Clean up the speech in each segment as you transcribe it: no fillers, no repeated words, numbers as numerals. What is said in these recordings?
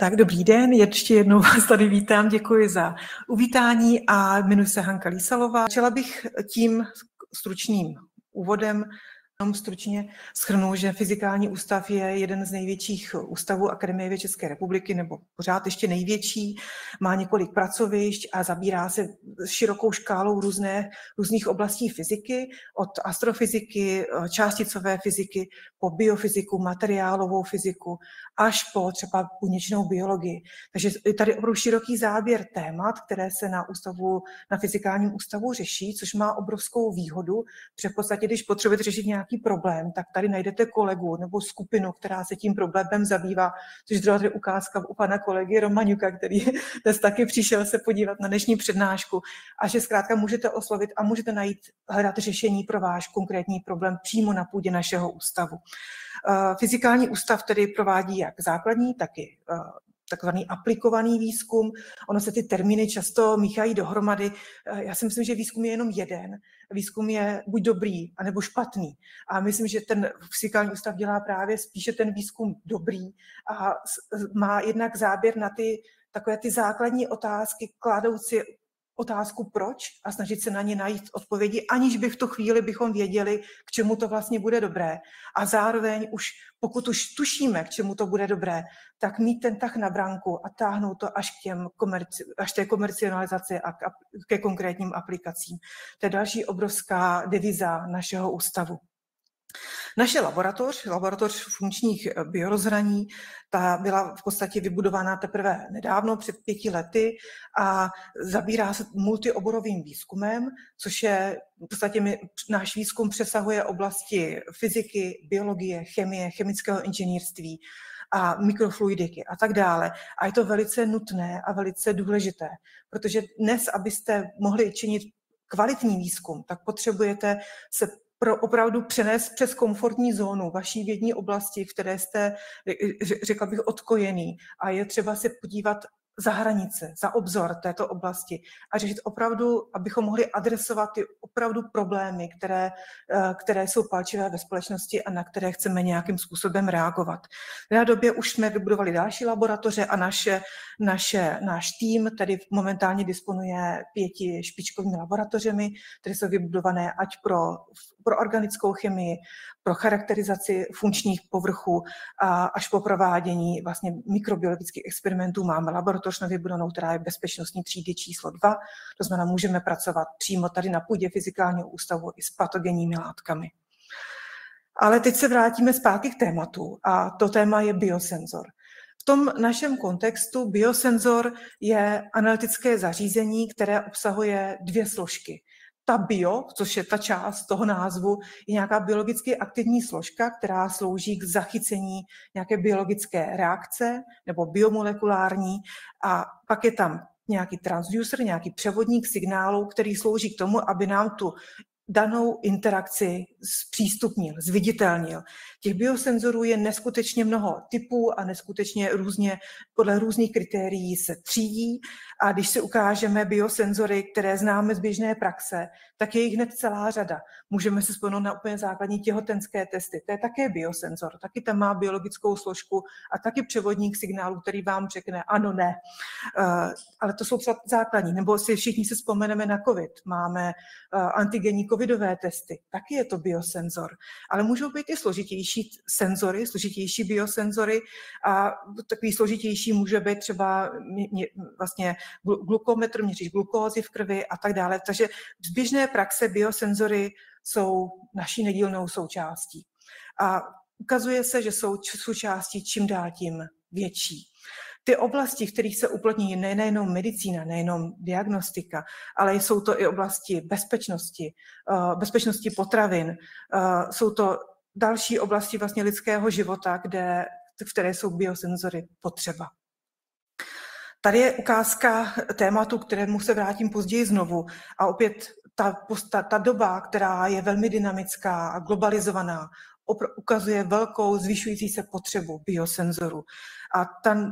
Tak dobrý den, ještě jednou vás tady vítám, děkuji za uvítání a jmenuji se Hanka Lísalová. Začala bych tím stručným úvodem, stručně shrnu, že Fyzikální ústav je jeden z největších ústavů Akademie věd České republiky, nebo pořád ještě největší, má několik pracovišť a zabírá se širokou škálou různých oblastí fyziky, od astrofyziky, částicové fyziky, po biofyziku, materiálovou fyziku, až po třeba buněčnou biologii. Takže je tady opravdu široký záběr témat, které se na Fyzikálním ústavu řeší, což má obrovskou výhodu, protože v podstatě, když potřebujete řešit nějaký problém, tak tady najdete kolegu nebo skupinu, která se tím problémem zabývá, což je tady ukázka u pana kolegy Romaňuka, který dnes taky přišel se podívat na dnešní přednášku, a že zkrátka můžete oslovit a můžete hledat řešení pro váš konkrétní problém přímo na půdě našeho ústavu. Fyzikální ústav tedy provádí jak základní, tak i takzvaný aplikovaný výzkum. Ono se ty termíny často míchají dohromady. Já si myslím, že výzkum je jenom jeden. Výzkum je buď dobrý, anebo špatný. A myslím, že ten Fyzikální ústav dělá právě spíše ten výzkum dobrý a má jednak záběr na takové ty základní otázky, kladoucí otázku proč a snažit se na ně najít odpovědi, aniž by v tu chvíli bychom věděli, k čemu to vlastně bude dobré. A zároveň pokud už tušíme, k čemu to bude dobré, tak mít ten tah na branku a táhnout to až té komercionalizaci a ke konkrétním aplikacím. To je další obrovská deviza našeho ústavu. Naše laboratoř funkčních biorozhraní, ta byla v podstatě vybudována teprve nedávno, před 5 lety, a zabírá se multioborovým výzkumem, což je v podstatě náš výzkum přesahuje oblasti fyziky, biologie, chemie, chemického inženýrství a mikrofluidiky a tak dále. A je to velice nutné a velice důležité, protože dnes, abyste mohli činit kvalitní výzkum, tak potřebujete se opravdu přenést přes komfortní zónu vaší vědní oblasti, v které jste, řekla bych, odkojený, a je třeba se podívat za hranice, za obzor této oblasti a řešit opravdu, abychom mohli adresovat ty opravdu problémy, které jsou palčivé ve společnosti a na které chceme nějakým způsobem reagovat. V té době už jsme vybudovali další laboratoře a náš tým tedy momentálně disponuje 5 špičkovými laboratořemi, které jsou vybudované ať pro organickou chemii, pro charakterizaci funkčních povrchů a až po provádění vlastně mikrobiologických experimentů. Máme laboratoř vybudovanou, která je bezpečnostní třídy číslo 2, to znamená, můžeme pracovat přímo tady na půdě Fyzikálního ústavu i s patogenními látkami. Ale teď se vrátíme zpátky k tématu a to téma je biosenzor. V tom našem kontextu biosenzor je analytické zařízení, které obsahuje 2 složky. Ta bio, což je ta část toho názvu, je nějaká biologicky aktivní složka, která slouží k zachycení nějaké biologické reakce nebo biomolekulární, a pak je tam nějaký transducer, nějaký převodník signálu, který slouží k tomu, aby nám tu danou interakci zpřístupnil, zviditelnil. Těch biosenzorů je neskutečně mnoho typů a neskutečně podle různých kritérií se třídí, a když si ukážeme biosenzory, které známe z běžné praxe, tak je jich hned celá řada. Můžeme se vzpomenout na úplně základní těhotenské testy. To je také biosenzor, taky tam má biologickou složku a taky převodník signálu, který vám řekne ano, ne. Ale to jsou třeba základní. Nebo si všichni se vzpomeneme na COVID. Máme antigenní covidové testy, taky je to biosenzor. Ale můžou být i složitější senzory, složitější biosenzory, a takový složitější může být třeba vlastně glukometr, měříš glukózy v krvi a tak dále. Takže z běžné praxe biosenzory jsou naší nedílnou součástí. A ukazuje se, že jsou součástí čím dál tím větší. Ty oblasti, v kterých se uplatní nejenom medicína, nejenom diagnostika, ale jsou to i oblasti bezpečnosti potravin, jsou to další oblasti vlastně lidského života, v které jsou biosenzory potřeba. Tady je ukázka tématu, kterému se vrátím později znovu. A opět ta doba, která je velmi dynamická a globalizovaná, ukazuje velkou zvyšující se potřebu biosenzorů. A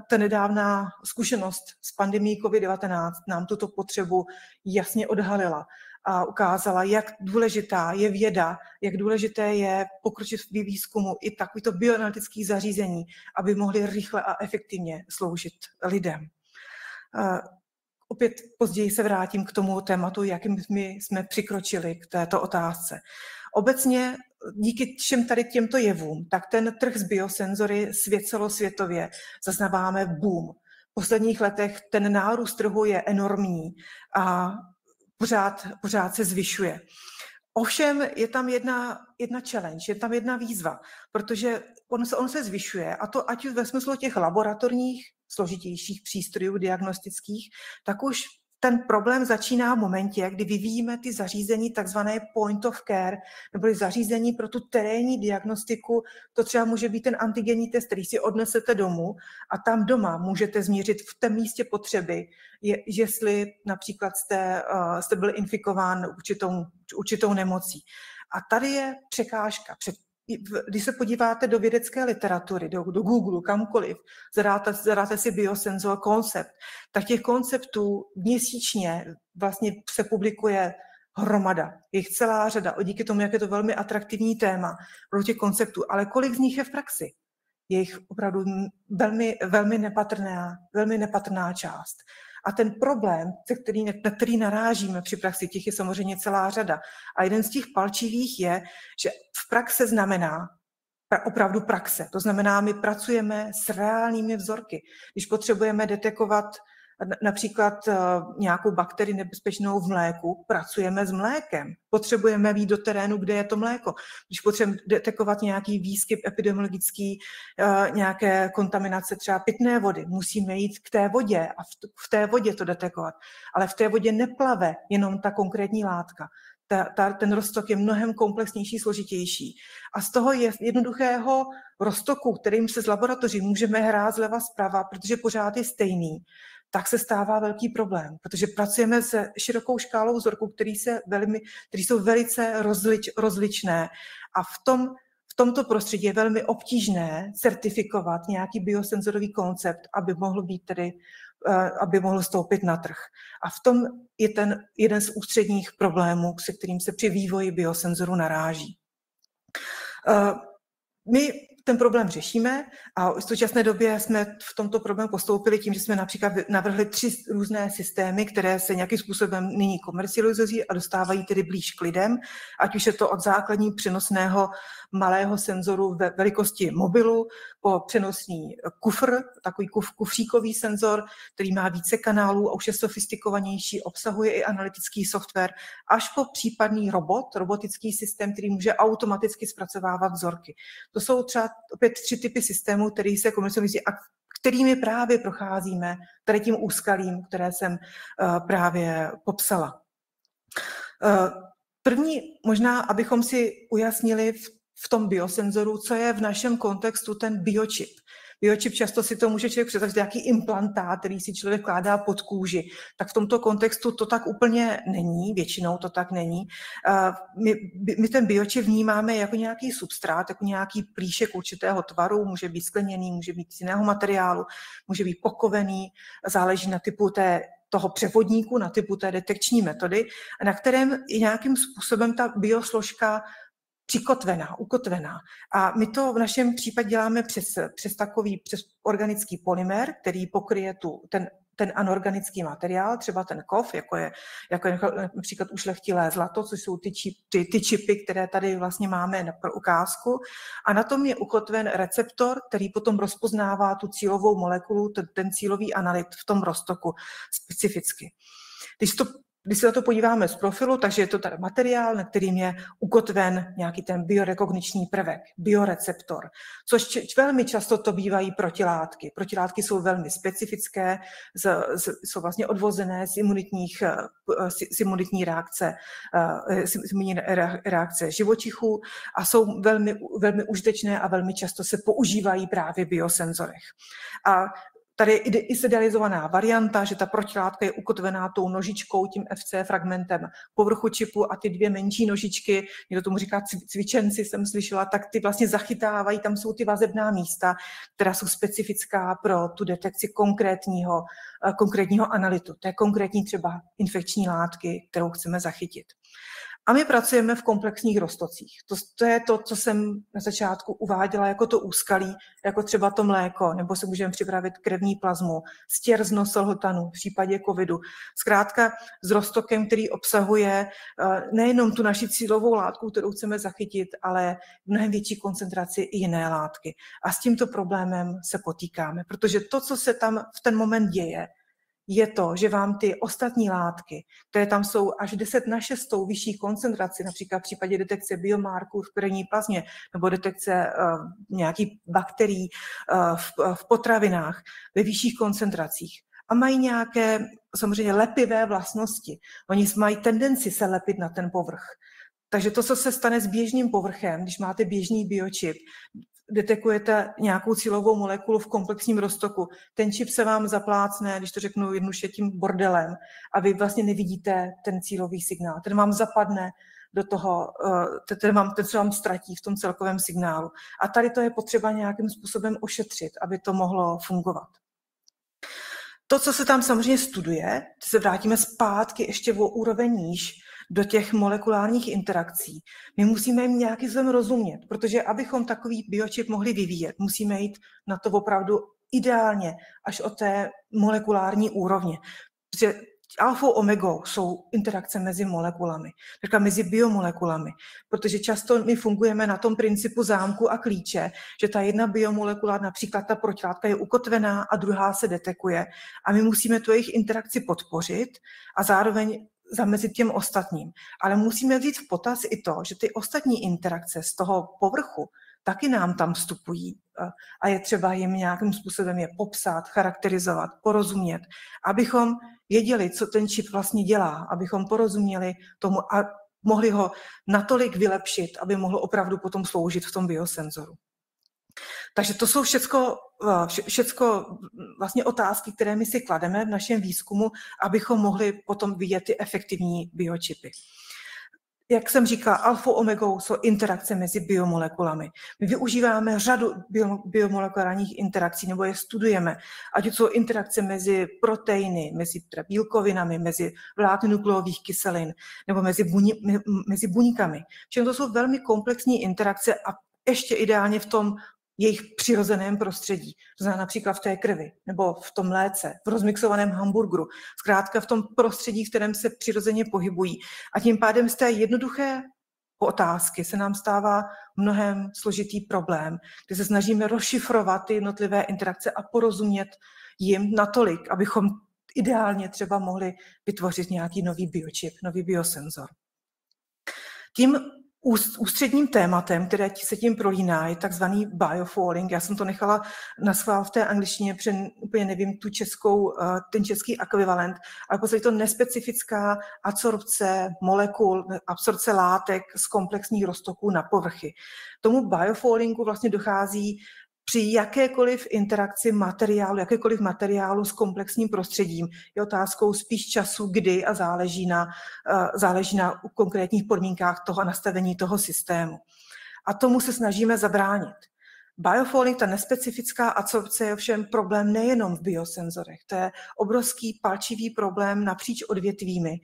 ta nedávná zkušenost s pandemií COVID-19 nám tuto potřebu jasně odhalila a ukázala, jak důležitá je věda, jak důležité je pokročit v výzkumu i takovýto bioanalytických zařízení, aby mohly rychle a efektivně sloužit lidem. Opět později se vrátím k tomu tématu, jakým my jsme přikročili k této otázce. Obecně díky všem tady těmto jevům, tak ten trh s biosenzory celosvětově zaznamenáme boom. V posledních letech ten nárůst trhu je enormní a pořád se zvyšuje. Ovšem je tam jedna challenge, je tam jedna výzva, protože on se zvyšuje, a to ať už ve smyslu těch laboratorních, složitějších přístrojů diagnostických, tak už ten problém začíná v momentě, kdy vyvíjíme ty zařízení, takzvané point of care, nebo zařízení pro tu terénní diagnostiku. To třeba může být ten antigenní test, který si odnesete domů a tam doma můžete změřit v tom místě potřeby, jestli například jste byl infikován určitou nemocí. A tady je překážka. Když se podíváte do vědecké literatury, do Google, kamkoliv, zadáte si biosenzor koncept, tak těch konceptů měsíčně vlastně se publikuje hromada. Je jich celá řada, díky tomu, jak je to velmi atraktivní téma pro těch konceptů, ale kolik z nich je v praxi? Je jich opravdu velmi nepatrná část. A ten problém, na který narážíme při praxi, těch je samozřejmě celá řada. A jeden z těch palčivých je, že v praxe znamená opravdu praxe. To znamená, my pracujeme s reálnými vzorky. Když potřebujeme detekovat například nějakou bakterii nebezpečnou v mléku, pracujeme s mlékem. Potřebujeme jít do terénu, kde je to mléko. Když potřebujeme detekovat nějaký výskyt epidemiologický, nějaké kontaminace třeba pitné vody, musíme jít k té vodě a v té vodě to detekovat. Ale v té vodě neplave jenom ta konkrétní látka. Ten roztok je mnohem komplexnější, složitější. A z toho je jednoduchého roztoku, kterým se z laboratoří můžeme hrát zleva zprava, protože pořád je stejný, tak se stává velký problém, protože pracujeme se širokou škálou vzorků, které jsou velice rozličné. A v tomto prostředí je velmi obtížné certifikovat nějaký biosenzorový koncept, aby mohl stoupit na trh. A v tom je ten jeden z ústředních problémů, se kterým se při vývoji biosenzoru naráží. My ten problém řešíme a v současné době jsme v tomto problému postoupili tím, že jsme například navrhli 3 různé systémy, které se nějakým způsobem nyní komercializují a dostávají tedy blíž k lidem, ať už je to od základní přenosného malého senzoru ve velikosti mobilu po přenosný kufr, takový kufříkový senzor, který má více kanálů a už je sofistikovanější, obsahuje i analytický software, až po případný robotický systém, který může automaticky zpracovávat vzorky. To jsou třeba opět 3 typy systémů, které se komercializují a kterými právě procházíme tady tím úskalím, které jsem právě popsala. První možná, abychom si ujasnili v tom biosenzoru, co je v našem kontextu ten biočip. Biočip často si to může člověk představit nějaký implantát, který si člověk kládá pod kůži. Tak v tomto kontextu to tak úplně není, většinou to tak není. My ten biočip vnímáme jako nějaký substrát, jako nějaký plíšek určitého tvaru, může být skleněný, může být z jiného materiálu, může být pokovený, záleží na typu toho převodníku, na typu té detekční metody, na kterém je nějakým způsobem ta biosložka ukotvená. A my to v našem případě děláme přes organický polymer, který pokryje ten anorganický materiál, třeba ten kov, jako je například ušlechtilé zlato, což jsou ty čipy, které tady vlastně máme pro ukázku. A na tom je ukotven receptor, který potom rozpoznává tu cílovou molekulu, ten cílový analyt v tom roztoku specificky. Když se na to podíváme z profilu, takže je to tady materiál, na kterým je ukotven nějaký ten biorekogniční prvek, bioreceptor, což velmi často to bývají protilátky. Protilátky jsou velmi specifické, jsou vlastně odvozené z imunitní reakce živočichů a jsou velmi, velmi užitečné a velmi často se používají právě v biosenzorech. A Tady je idealizovaná varianta, že ta protilátka je ukotvená tou nožičkou, tím FC fragmentem povrchu čipu a ty dvě menší nožičky, někdo tomu říká cvičenci, jsem slyšela, tak ty vlastně zachytávají, tam jsou ty vazebná místa, která jsou specifická pro tu detekci konkrétního analytu. To je konkrétní třeba infekční látky, kterou chceme zachytit. A my pracujeme v komplexních roztocích. To je to, co jsem na začátku uváděla jako to úskalí, jako třeba to mléko, nebo se můžeme připravit krevní plazmu, stěr z nosolhotanu v případě covidu. Zkrátka s roztokem, který obsahuje nejenom tu naši cílovou látku, kterou chceme zachytit, ale v mnohem větší koncentraci i jiné látky. A s tímto problémem se potýkáme, protože to, co se tam v ten moment děje, je to, že vám ty ostatní látky, které tam jsou až 10×6 vyšší koncentraci, například v případě detekce biomarků v krevní plazmě nebo detekce nějakých bakterií v potravinách ve vyšších koncentracích a mají nějaké samozřejmě lepivé vlastnosti. Oni mají tendenci se lepit na ten povrch. Takže to, co se stane s běžným povrchem, když máte běžný biočip, detekujete nějakou cílovou molekulu v komplexním roztoku, ten čip se vám zaplácne, když to řeknu jednoduše, tím bordelem a vy vlastně nevidíte ten cílový signál. Ten vám zapadne do toho, ten se vám ztratí v tom celkovém signálu. A tady to je potřeba nějakým způsobem ošetřit, aby to mohlo fungovat. To, co se tam samozřejmě studuje, se vrátíme zpátky ještě o úroveň níž do těch molekulárních interakcí. My musíme jim nějakým způsobem rozumět, protože abychom takový biočip mohli vyvíjet, musíme jít na to opravdu ideálně až od té molekulární úrovně. Protože alfou omegou jsou interakce mezi molekulami, říká mezi biomolekulami, protože často my fungujeme na tom principu zámku a klíče, že ta jedna biomolekula, například ta protilátka, je ukotvená a druhá se detekuje a my musíme tu jejich interakci podpořit a zároveň zamezit těm ostatním. Ale musíme vzít v potaz i to, že ty ostatní interakce z toho povrchu taky nám tam vstupují a je třeba jim nějakým způsobem je popsat, charakterizovat, porozumět, abychom věděli, co ten čip vlastně dělá, abychom porozuměli tomu a mohli ho natolik vylepšit, aby mohlo opravdu potom sloužit v tom biosenzoru. Takže to jsou všecko vlastně otázky, které my si klademe v našem výzkumu, abychom mohli potom vidět ty efektivní biočipy. Jak jsem říkala, alfou omegou jsou interakce mezi biomolekulami. My využíváme řadu biomolekulárních interakcí, nebo je studujeme, ať jsou interakce mezi proteiny, mezi bílkovinami, mezi vlákny nukleových kyselin, nebo mezi buňkami. Všechno to jsou velmi komplexní interakce a ještě ideálně v tom jejich přirozeném prostředí. To znamená například v té krvi, nebo v tom mléce, v rozmixovaném hamburgeru. Zkrátka v tom prostředí, v kterém se přirozeně pohybují. A tím pádem z té jednoduché otázky se nám stává mnohem složitý problém, kde se snažíme rozšifrovat ty jednotlivé interakce a porozumět jim natolik, abychom ideálně třeba mohli vytvořit nějaký nový biočip, nový biosenzor. Tím ústředním tématem, které se tím prolíná, je takzvaný biofouling. Já jsem to nechala naschvál v té angličtině, protože úplně nevím ten český ekvivalent, ale v podstatě to nespecifická absorpce molekul, absorpce látek z komplexních roztoků na povrchy. Tomu biofoulingu vlastně dochází při jakékoliv interakci jakékoliv materiálu s komplexním prostředím. Je otázkou spíš času, kdy a záleží na konkrétních podmínkách toho nastavení toho systému. A tomu se snažíme zabránit. Biofouling, ta nespecifická absorpce, je ovšem problém nejenom v biosenzorech. To je obrovský palčivý problém napříč odvětvími,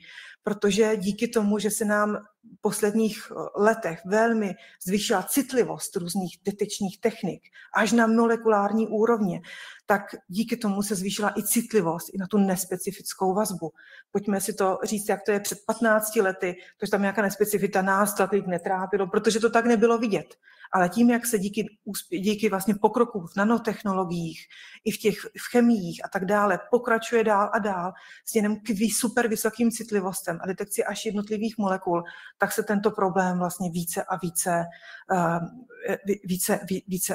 protože díky tomu, že se nám v posledních letech velmi zvýšila citlivost různých detekčních technik až na molekulární úrovně, tak díky tomu se zvýšila i citlivost i na tu nespecifickou vazbu. Pojďme si to říct, jak to je před 15 lety, protože tam nějaká nespecifita nás takových netrápilo, protože to tak nebylo vidět. Ale tím, jak se díky vlastně pokroku v nanotechnologiích, i v chemiích a tak dále, pokračuje dál a dál směrem k super vysokým citlivostem a detekci až jednotlivých molekul, tak se tento problém vlastně více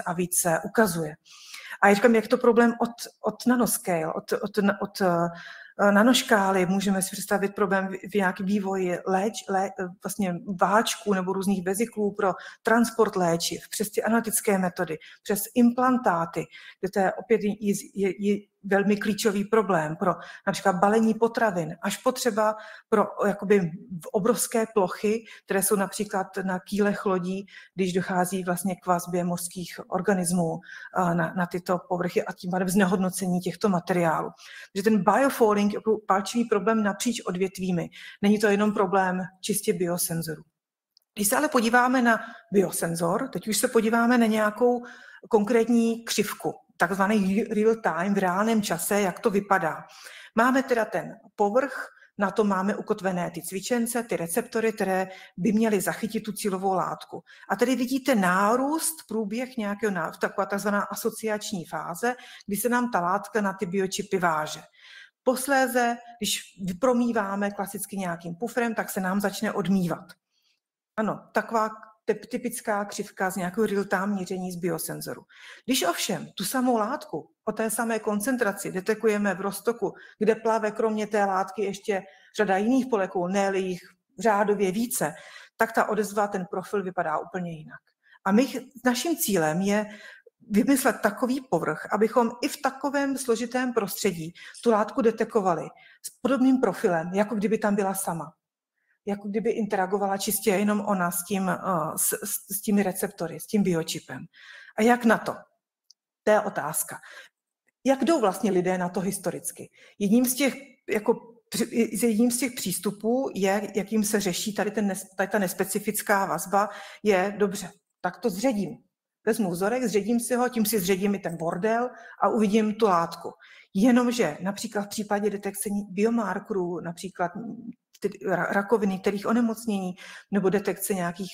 a více ukazuje. A já říkám, jak to problém od nanoscale, od nanoškály, můžeme si představit problém v nějakém vývoji vlastně váčků nebo různých veziklů pro transport léčiv, přes ty analytické metody, přes implantáty, kde to je opět velmi klíčový problém pro například balení potravin, až potřeba pro jakoby obrovské plochy, které jsou například na kýlech lodí, když dochází vlastně k vazbě mořských organismů na tyto povrchy a tím pádem znehodnocení těchto materiálů. Takže ten biofouling je palčivý problém napříč odvětvími. Není to jenom problém čistě biosenzorů. Když se ale podíváme na biosenzor, teď už se podíváme na nějakou konkrétní křivku, takzvaný real time, v reálném čase, jak to vypadá. Máme teda ten povrch, na to máme ukotvené ty cvičence, ty receptory, které by měly zachytit tu cílovou látku. A tady vidíte nárůst, průběh nějakého, taková takzvaná asociační fáze, kdy se nám ta látka na ty biočipy váže. Posléze, když vypromíváme klasicky nějakým pufrem, tak se nám začne odmívat. Ano, taková typická křivka z nějakého real-time měření z biosenzoru. Když ovšem tu samou látku o té samé koncentraci detekujeme v roztoku, kde plave kromě té látky ještě řada jiných molekul, ne-li jich řádově více, tak ta odezva, ten profil vypadá úplně jinak. A naším cílem je vymyslet takový povrch, abychom i v takovém složitém prostředí tu látku detekovali s podobným profilem, jako kdyby tam byla sama. Jako kdyby interagovala čistě jenom ona s těmi receptory, s tím biočipem. A jak na to? To je otázka. Jak jdou vlastně lidé na to historicky? Jedním z těch přístupů je, jakým se řeší tady ta nespecifická vazba, je dobře, tak to zředím. Vezmu vzorek, zředím si ho, tím si zředím i ten bordel a uvidím tu látku. Jenomže například v případě detekce biomarkerů, například rakoviny, kterých onemocnění, nebo detekce nějakých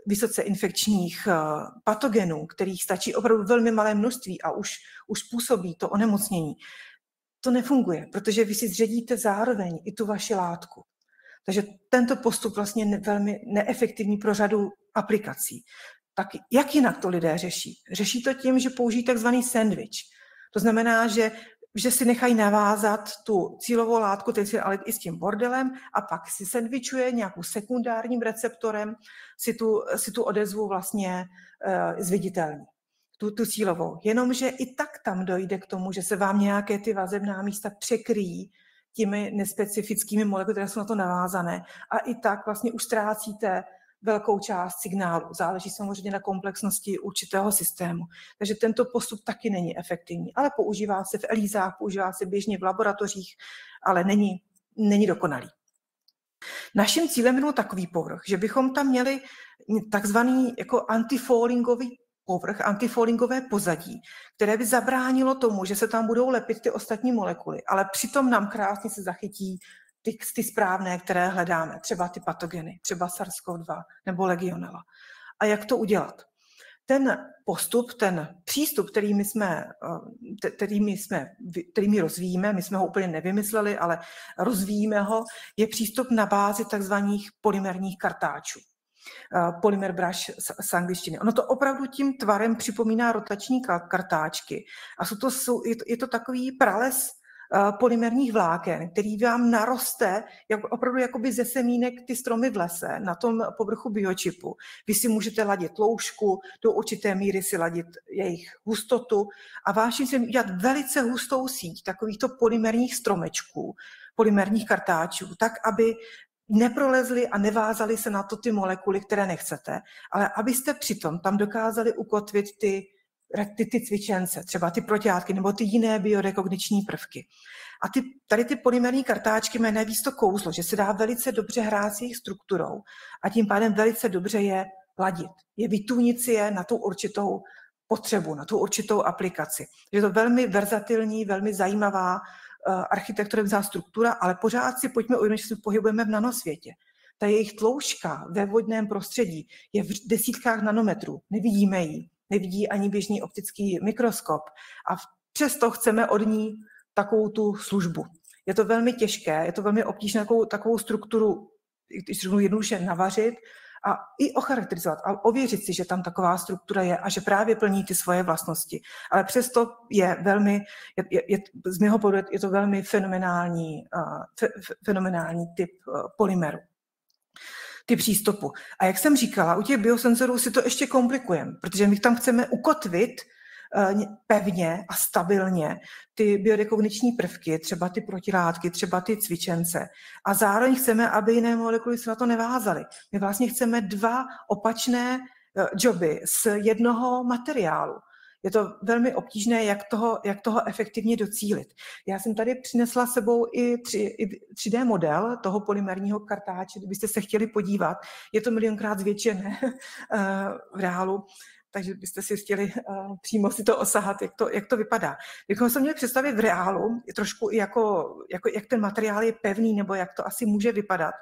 vysoce infekčních patogenů, kterých stačí opravdu velmi malé množství a už působí to onemocnění. To nefunguje, protože vy si zředíte zároveň i tu vaši látku. Takže tento postup vlastně je velmi neefektivní pro řadu aplikací. Tak jak jinak to lidé řeší? Řeší to tím, že použijí takzvaný sandwich. To znamená, že si nechají navázat tu cílovou látku, ale i s tím bordelem a pak si sandvičuje nějakou sekundárním receptorem, si tu odezvu vlastně zviditelní, tu cílovou. Jenomže i tak tam dojde k tomu, že se vám nějaké ty vazebná místa překryjí těmi nespecifickými molekuly, které jsou na to navázané a i tak vlastně už ztrácíte velkou část signálu. Záleží samozřejmě na komplexnosti určitého systému. Takže tento postup taky není efektivní, ale používá se v ELISách, používá se běžně v laboratořích, ale není dokonalý. Naším cílem byl takový povrch, že bychom tam měli takzvaný jako antifoulingový povrch, antifoulingové pozadí, které by zabránilo tomu, že se tam budou lepit ty ostatní molekuly, ale přitom nám krásně se zachytí ty správné, které hledáme, třeba ty patogeny, třeba SARS-CoV-2 nebo Legionella. A jak to udělat? Ten postup, ten přístup, který my rozvíjíme, my jsme ho úplně nevymysleli, ale rozvíjíme ho, je přístup na bázi takzvaných polymerních kartáčů. Polymer brush z angličtiny. Ono to opravdu tím tvarem připomíná rotační kartáčky. A je to takový prales polymerních vláken, který vám naroste opravdu jakoby ze semínek ty stromy v lese na tom povrchu biočipu. Vy si můžete ladit loušku, do určité míry si ladit jejich hustotu a vážně si udělat velice hustou síť takovýchto polymerních stromečků, polymerních kartáčů, tak, aby neprolezly a nevázaly se na to ty molekuly, které nechcete, ale abyste přitom tam dokázali ukotvit ty cvičence, třeba ty protilátky nebo ty jiné biorekogniční prvky. A tady ty polymerní kartáčky mají navíc to kouzlo, že se dá velice dobře hrát s jejich strukturou a tím pádem velice dobře je ladit. Vytunit si je na tu určitou potřebu, na tu určitou aplikaci. Je to velmi verzatilní, velmi zajímavá architekturální struktura, ale pořád si pojďme uvědomit, že se pohybujeme v nanosvětě. Ta jejich tloušťka ve vodném prostředí je v desítkách nanometrů. Nevidíme ji. Nevidí ani běžný optický mikroskop a přesto chceme od ní takovou tu službu. Je to velmi těžké, je to velmi obtížné takovou strukturu, když řeknu jednoduše, navařit a i ocharakterizovat a ověřit si, že tam taková struktura je a že právě plní ty svoje vlastnosti. Ale přesto z mého pohledu je to velmi fenomenální typ polymeru. Ty přístupu. A jak jsem říkala, u těch biosenzorů si to ještě komplikujeme, protože my tam chceme ukotvit pevně a stabilně ty biorekogniční prvky, třeba ty protilátky, třeba ty cvičence. A zároveň chceme, aby jiné molekuly se na to nevázaly. My vlastně chceme dva opačné joby z jednoho materiálu. Je to velmi obtížné, jak toho efektivně docílit. Já jsem tady přinesla sebou i 3D model toho polymerního kartáče, kdybyste se chtěli podívat. Je to milionkrát zvětšené v reálu, takže byste si chtěli přímo si to osahat, jak to vypadá. Kdybychom se měli představit v reálu, trošku i jak ten materiál je pevný, nebo jak to asi může vypadat.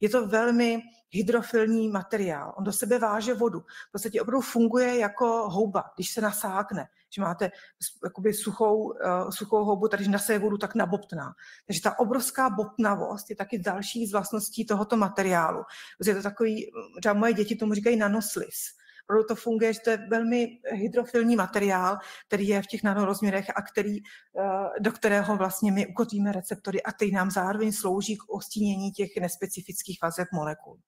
Je to velmi hydrofilní materiál. On do sebe váže vodu. V podstatě opravdu funguje jako houba, když se nasákne. Že máte jakoby suchou houbu, tady když naseje vodu, tak nabobtná. Takže ta obrovská bobtnavost je taky další z vlastností tohoto materiálu. Je to takový, třeba moje děti tomu říkají nanoslis. Proto to funguje, že to je velmi hydrofilní materiál, který je v těch nanorozměrech a do kterého vlastně my ukotvíme receptory a který nám zároveň slouží k ostínění těch nespecifických vazeb molekul.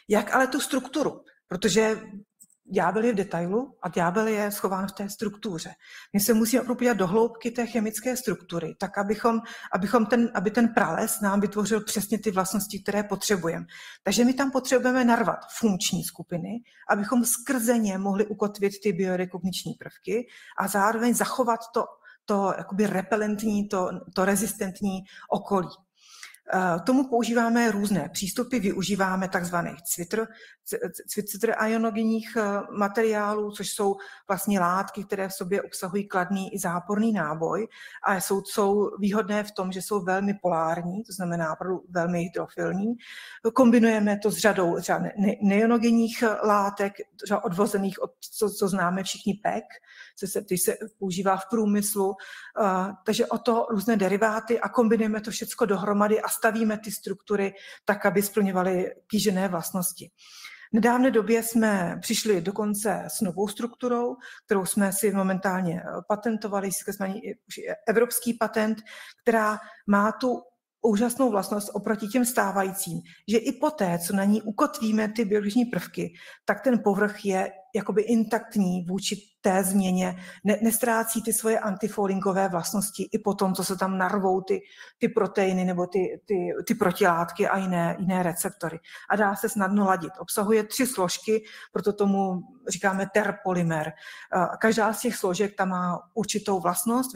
Jak ale tu strukturu? Protože ďábel je v detailu a ďábel je schován v té struktuře. My se musíme opravdu do hloubky té chemické struktury, tak aby ten prales nám vytvořil přesně ty vlastnosti, které potřebujeme. Takže my tam potřebujeme narvat funkční skupiny, abychom skrze ně mohli ukotvit ty biorekogniční prvky a zároveň zachovat to jakoby repelentní, to rezistentní okolí. Tomu používáme různé přístupy, využíváme takzvaných citr-ionogenních materiálů, což jsou vlastně látky, které v sobě obsahují kladný i záporný náboj a jsou výhodné v tom, že jsou velmi polární, to znamená velmi hydrofilní. Kombinujeme to s řadou neionogenních látek, odvozených od, co známe všichni PEG, který se používá v průmyslu, takže o to různé deriváty a kombinujeme to všechno dohromady a stavíme ty struktury tak, aby splňovaly kýžené vlastnosti. V nedávné době jsme přišli dokonce s novou strukturou, kterou jsme si momentálně patentovali, jsme evropský patent, která má tu úžasnou vlastnost oproti těm stávajícím, že i poté, co na ní ukotvíme ty biologické prvky, tak ten povrch je jakoby intaktní vůči té změně, nestrácí ty svoje antifoulinkové vlastnosti i potom, co se tam narvou ty proteiny nebo ty protilátky a jiné receptory. A dá se snadno ladit. Obsahuje 3 složky, proto tomu říkáme terpolymer. Každá z těch složek tam má určitou vlastnost,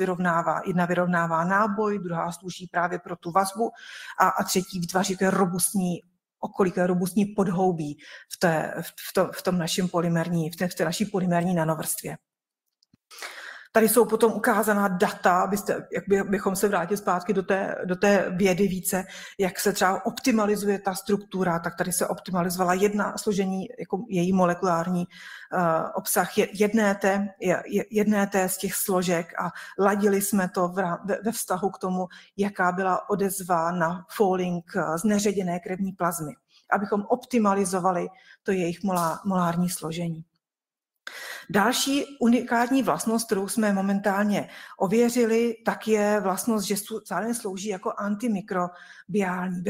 jedna vyrovnává náboj, druhá slouží právě pro tu vazbu a třetí vytváří robustní podhoubí v té naší polymerní nanovrstvě. Tady jsou potom ukázaná data, bychom se vrátili zpátky do té vědy více, jak se třeba optimalizuje ta struktura, tak tady se optimalizovala složení, jako její molekulární obsah jedné té z těch složek a ladili jsme to ve vztahu k tomu, jaká byla odezva na fouling z neředěné krevní plazmy, abychom optimalizovali to jejich molární složení. Další unikátní vlastnost, kterou jsme momentálně ověřili, tak je vlastnost, že zároveň slouží jako antimikrobiální,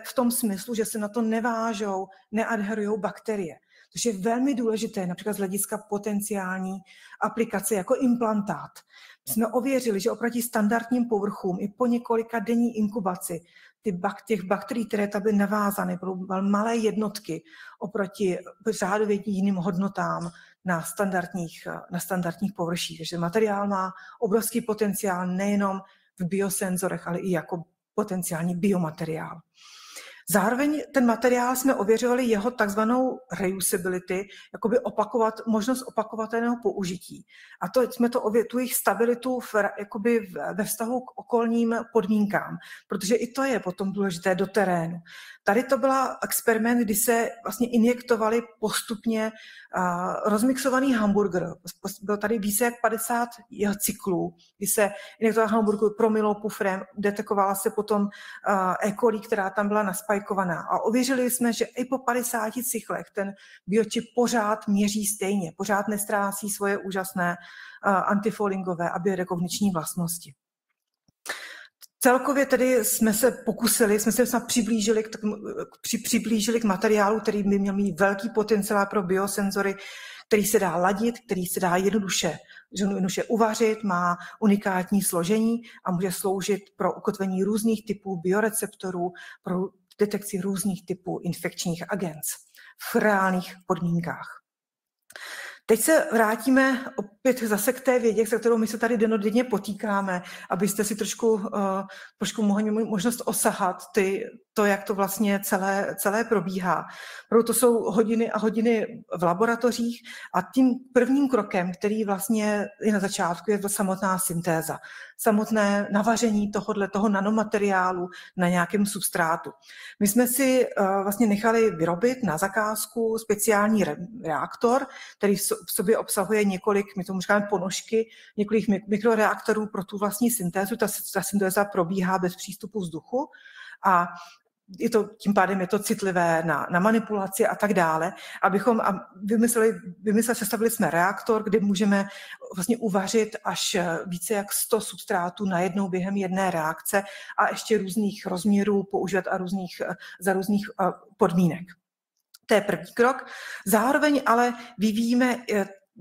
v tom smyslu, že se na to nevážou, neadherujou bakterie, což je velmi důležité, například z hlediska potenciální aplikace jako implantát. Jsme ověřili, že oproti standardním povrchům i po několika denní inkubaci těch bakterií, které tam byly navázané, budou malé jednotky oproti řádově jiným hodnotám na standardních površích. Takže materiál má obrovský potenciál nejenom v biosenzorech, ale i jako potenciální biomateriál. Zároveň ten materiál jsme ověřovali jeho takzvanou reusability, jakoby možnost opakovatelného použití. A tu jejich stabilitu ve vztahu k okolním podmínkám, protože i to je potom důležité do terénu. Tady to byl experiment, kdy se vlastně injektovali postupně rozmixovaný hamburger. Bylo tady více jak 50 jeho cyklů, kdy se injektoval hamburger promilou pufrem, detekovala se potom E. coli, která tam byla naspajkovaná. A ověřili jsme, že i po 50 cyklech ten biočip pořád měří stejně, pořád nestrácí svoje úžasné antifoulingové a biorekogniční vlastnosti. Celkově tedy jsme se přiblížili k materiálu, který by měl mít velký potenciál pro biosenzory, který se dá ladit, který se dá jednoduše uvařit, má unikátní složení a může sloužit pro ukotvení různých typů bioreceptorů, pro detekci různých typů infekčních agens v reálných podmínkách. Teď se vrátíme opět zase k té vědě, se kterou my se tady dennodenně potýkáme, abyste si trošku mohli možnost osahat to, jak to vlastně celé probíhá. Proto jsou hodiny a hodiny v laboratořích a tím prvním krokem, který vlastně je na začátku, je samotná syntéza. Samotné navaření toho nanomateriálu na nějakém substrátu. My jsme si vlastně nechali vyrobit na zakázku speciální reaktor, který v sobě obsahuje několik, my tomu říkáme ponožky, několik mikroreaktorů pro tu vlastní syntézu. Ta syntéza probíhá bez přístupu vzduchu a tím pádem je to citlivé na manipulaci a tak dále. Abychom sestavili jsme reaktor, kde můžeme vlastně uvařit až více jak 100 substrátů najednou během jedné reakce a ještě různých rozměrů používat a za různých podmínek. To je první krok. Zároveň ale vyvíjíme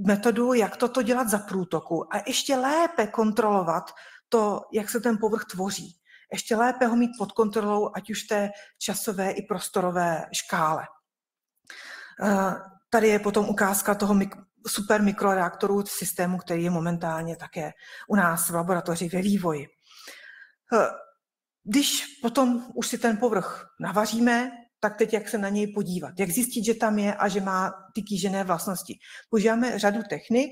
metodu, jak toto dělat za průtoku a ještě lépe kontrolovat to, jak se ten povrch tvoří. Ještě lépe ho mít pod kontrolou, ať už té časové i prostorové škále. Tady je potom ukázka toho super mikroreaktoru systému, který je momentálně také u nás v laboratoři ve vývoji. Když potom už si ten povrch navaříme, tak teď jak se na něj podívat, jak zjistit, že tam je a že má ty kýžené vlastnosti. Používáme řadu technik,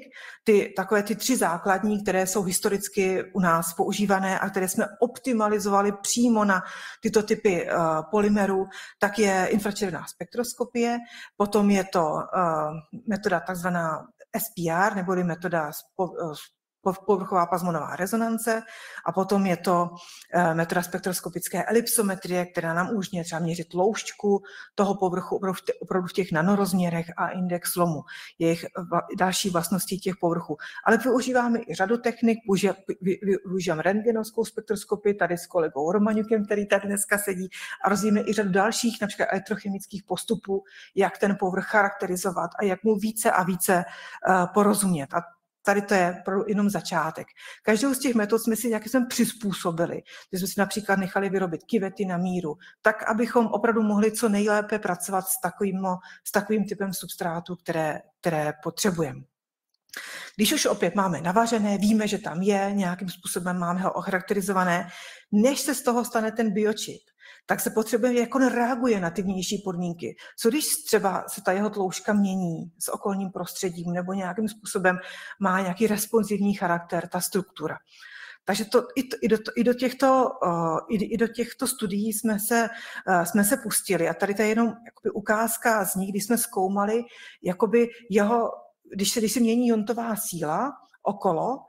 takové ty 3 základní, které jsou historicky u nás používané a které jsme optimalizovali přímo na tyto typy polymerů, tak je infračervená spektroskopie, potom je to metoda takzvaná SPR, neboli metoda povrchová plazmonová rezonance a potom je to metoda spektroskopické elipsometrie, která nám umožňuje třeba měřit tloušťku toho povrchu opravdu v těch nanorozměrech a index lomu, jejich další vlastnosti těch povrchů. Ale využíváme i řadu technik, využívám rentgenovskou spektroskopii tady s kolegou Romaňukem, který tady dneska sedí a rozvíjíme i řadu dalších, například elektrochemických postupů, jak ten povrch charakterizovat a jak mu více a více porozumět. A tady to je jenom začátek. Každou z těch metod jsme si nějakým způsobem přizpůsobili. Že jsme si například nechali vyrobit kyvety na míru, tak, abychom opravdu mohli co nejlépe pracovat s takovým typem substrátu, které potřebujeme. Když už opět máme navařené, víme, že tam je, nějakým způsobem máme ho ocharakterizované, než se z toho stane ten biočip, tak se potřebuje, jak on reaguje na ty vnější podmínky. Co když třeba se ta jeho tloušťka mění s okolním prostředím nebo nějakým způsobem má nějaký responsivní charakter, ta struktura. Takže i do těchto studií jsme se pustili a tady to je jenom jakoby ukázka z nich, kdy jsme zkoumali jakoby když se mění iontová síla okolo,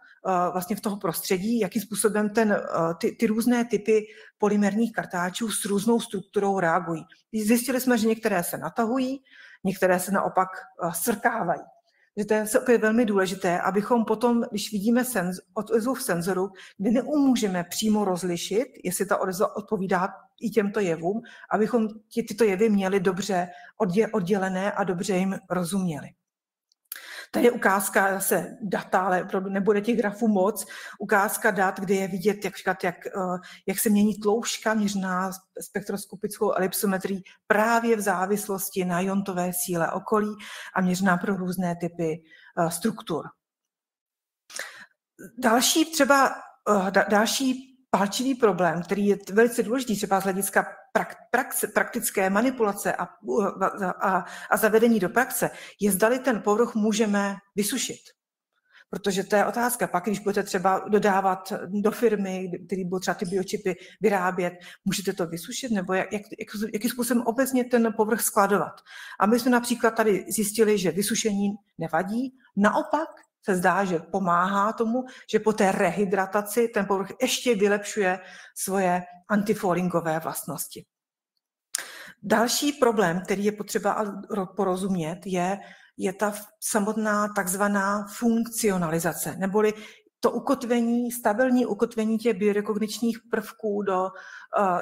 vlastně v toho prostředí, jakým způsobem ty různé typy polymerních kartáčů s různou strukturou reagují. Zjistili jsme, že některé se natahují, některé se naopak svrkávají. Že to je opět velmi důležité, abychom potom, když vidíme odezvu v senzoru, kde neumůžeme přímo rozlišit, jestli ta odezva odpovídá i těmto jevům, abychom tyto jevy měli dobře oddělené a dobře jim rozuměli. Tady je ukázka zase data, ale nebude těch grafů moc. Ukázka dat, kde je vidět, jak se mění tloušťka měřená spektroskopickou elipsometrií právě v závislosti na iontové síle okolí a měřená pro různé typy struktur. Další palčivý problém, který je velice důležitý třeba z hlediska praktické manipulace a zavedení do praxe, je zdali ten povrch můžeme vysušit. Protože to je otázka. Pak, když budete třeba dodávat do firmy, který budou třeba ty biočipy vyrábět, můžete to vysušit, nebo jakým způsobem obecně ten povrch skladovat. A my jsme například tady zjistili, že vysušení nevadí, naopak se zdá, že pomáhá tomu, že po té rehydrataci ten povrch ještě vylepšuje svoje antifouringové vlastnosti. Další problém, který je potřeba porozumět, je ta samotná takzvaná funkcionalizace, neboli to ukotvení, stabilní ukotvení těch biorekogničních prvků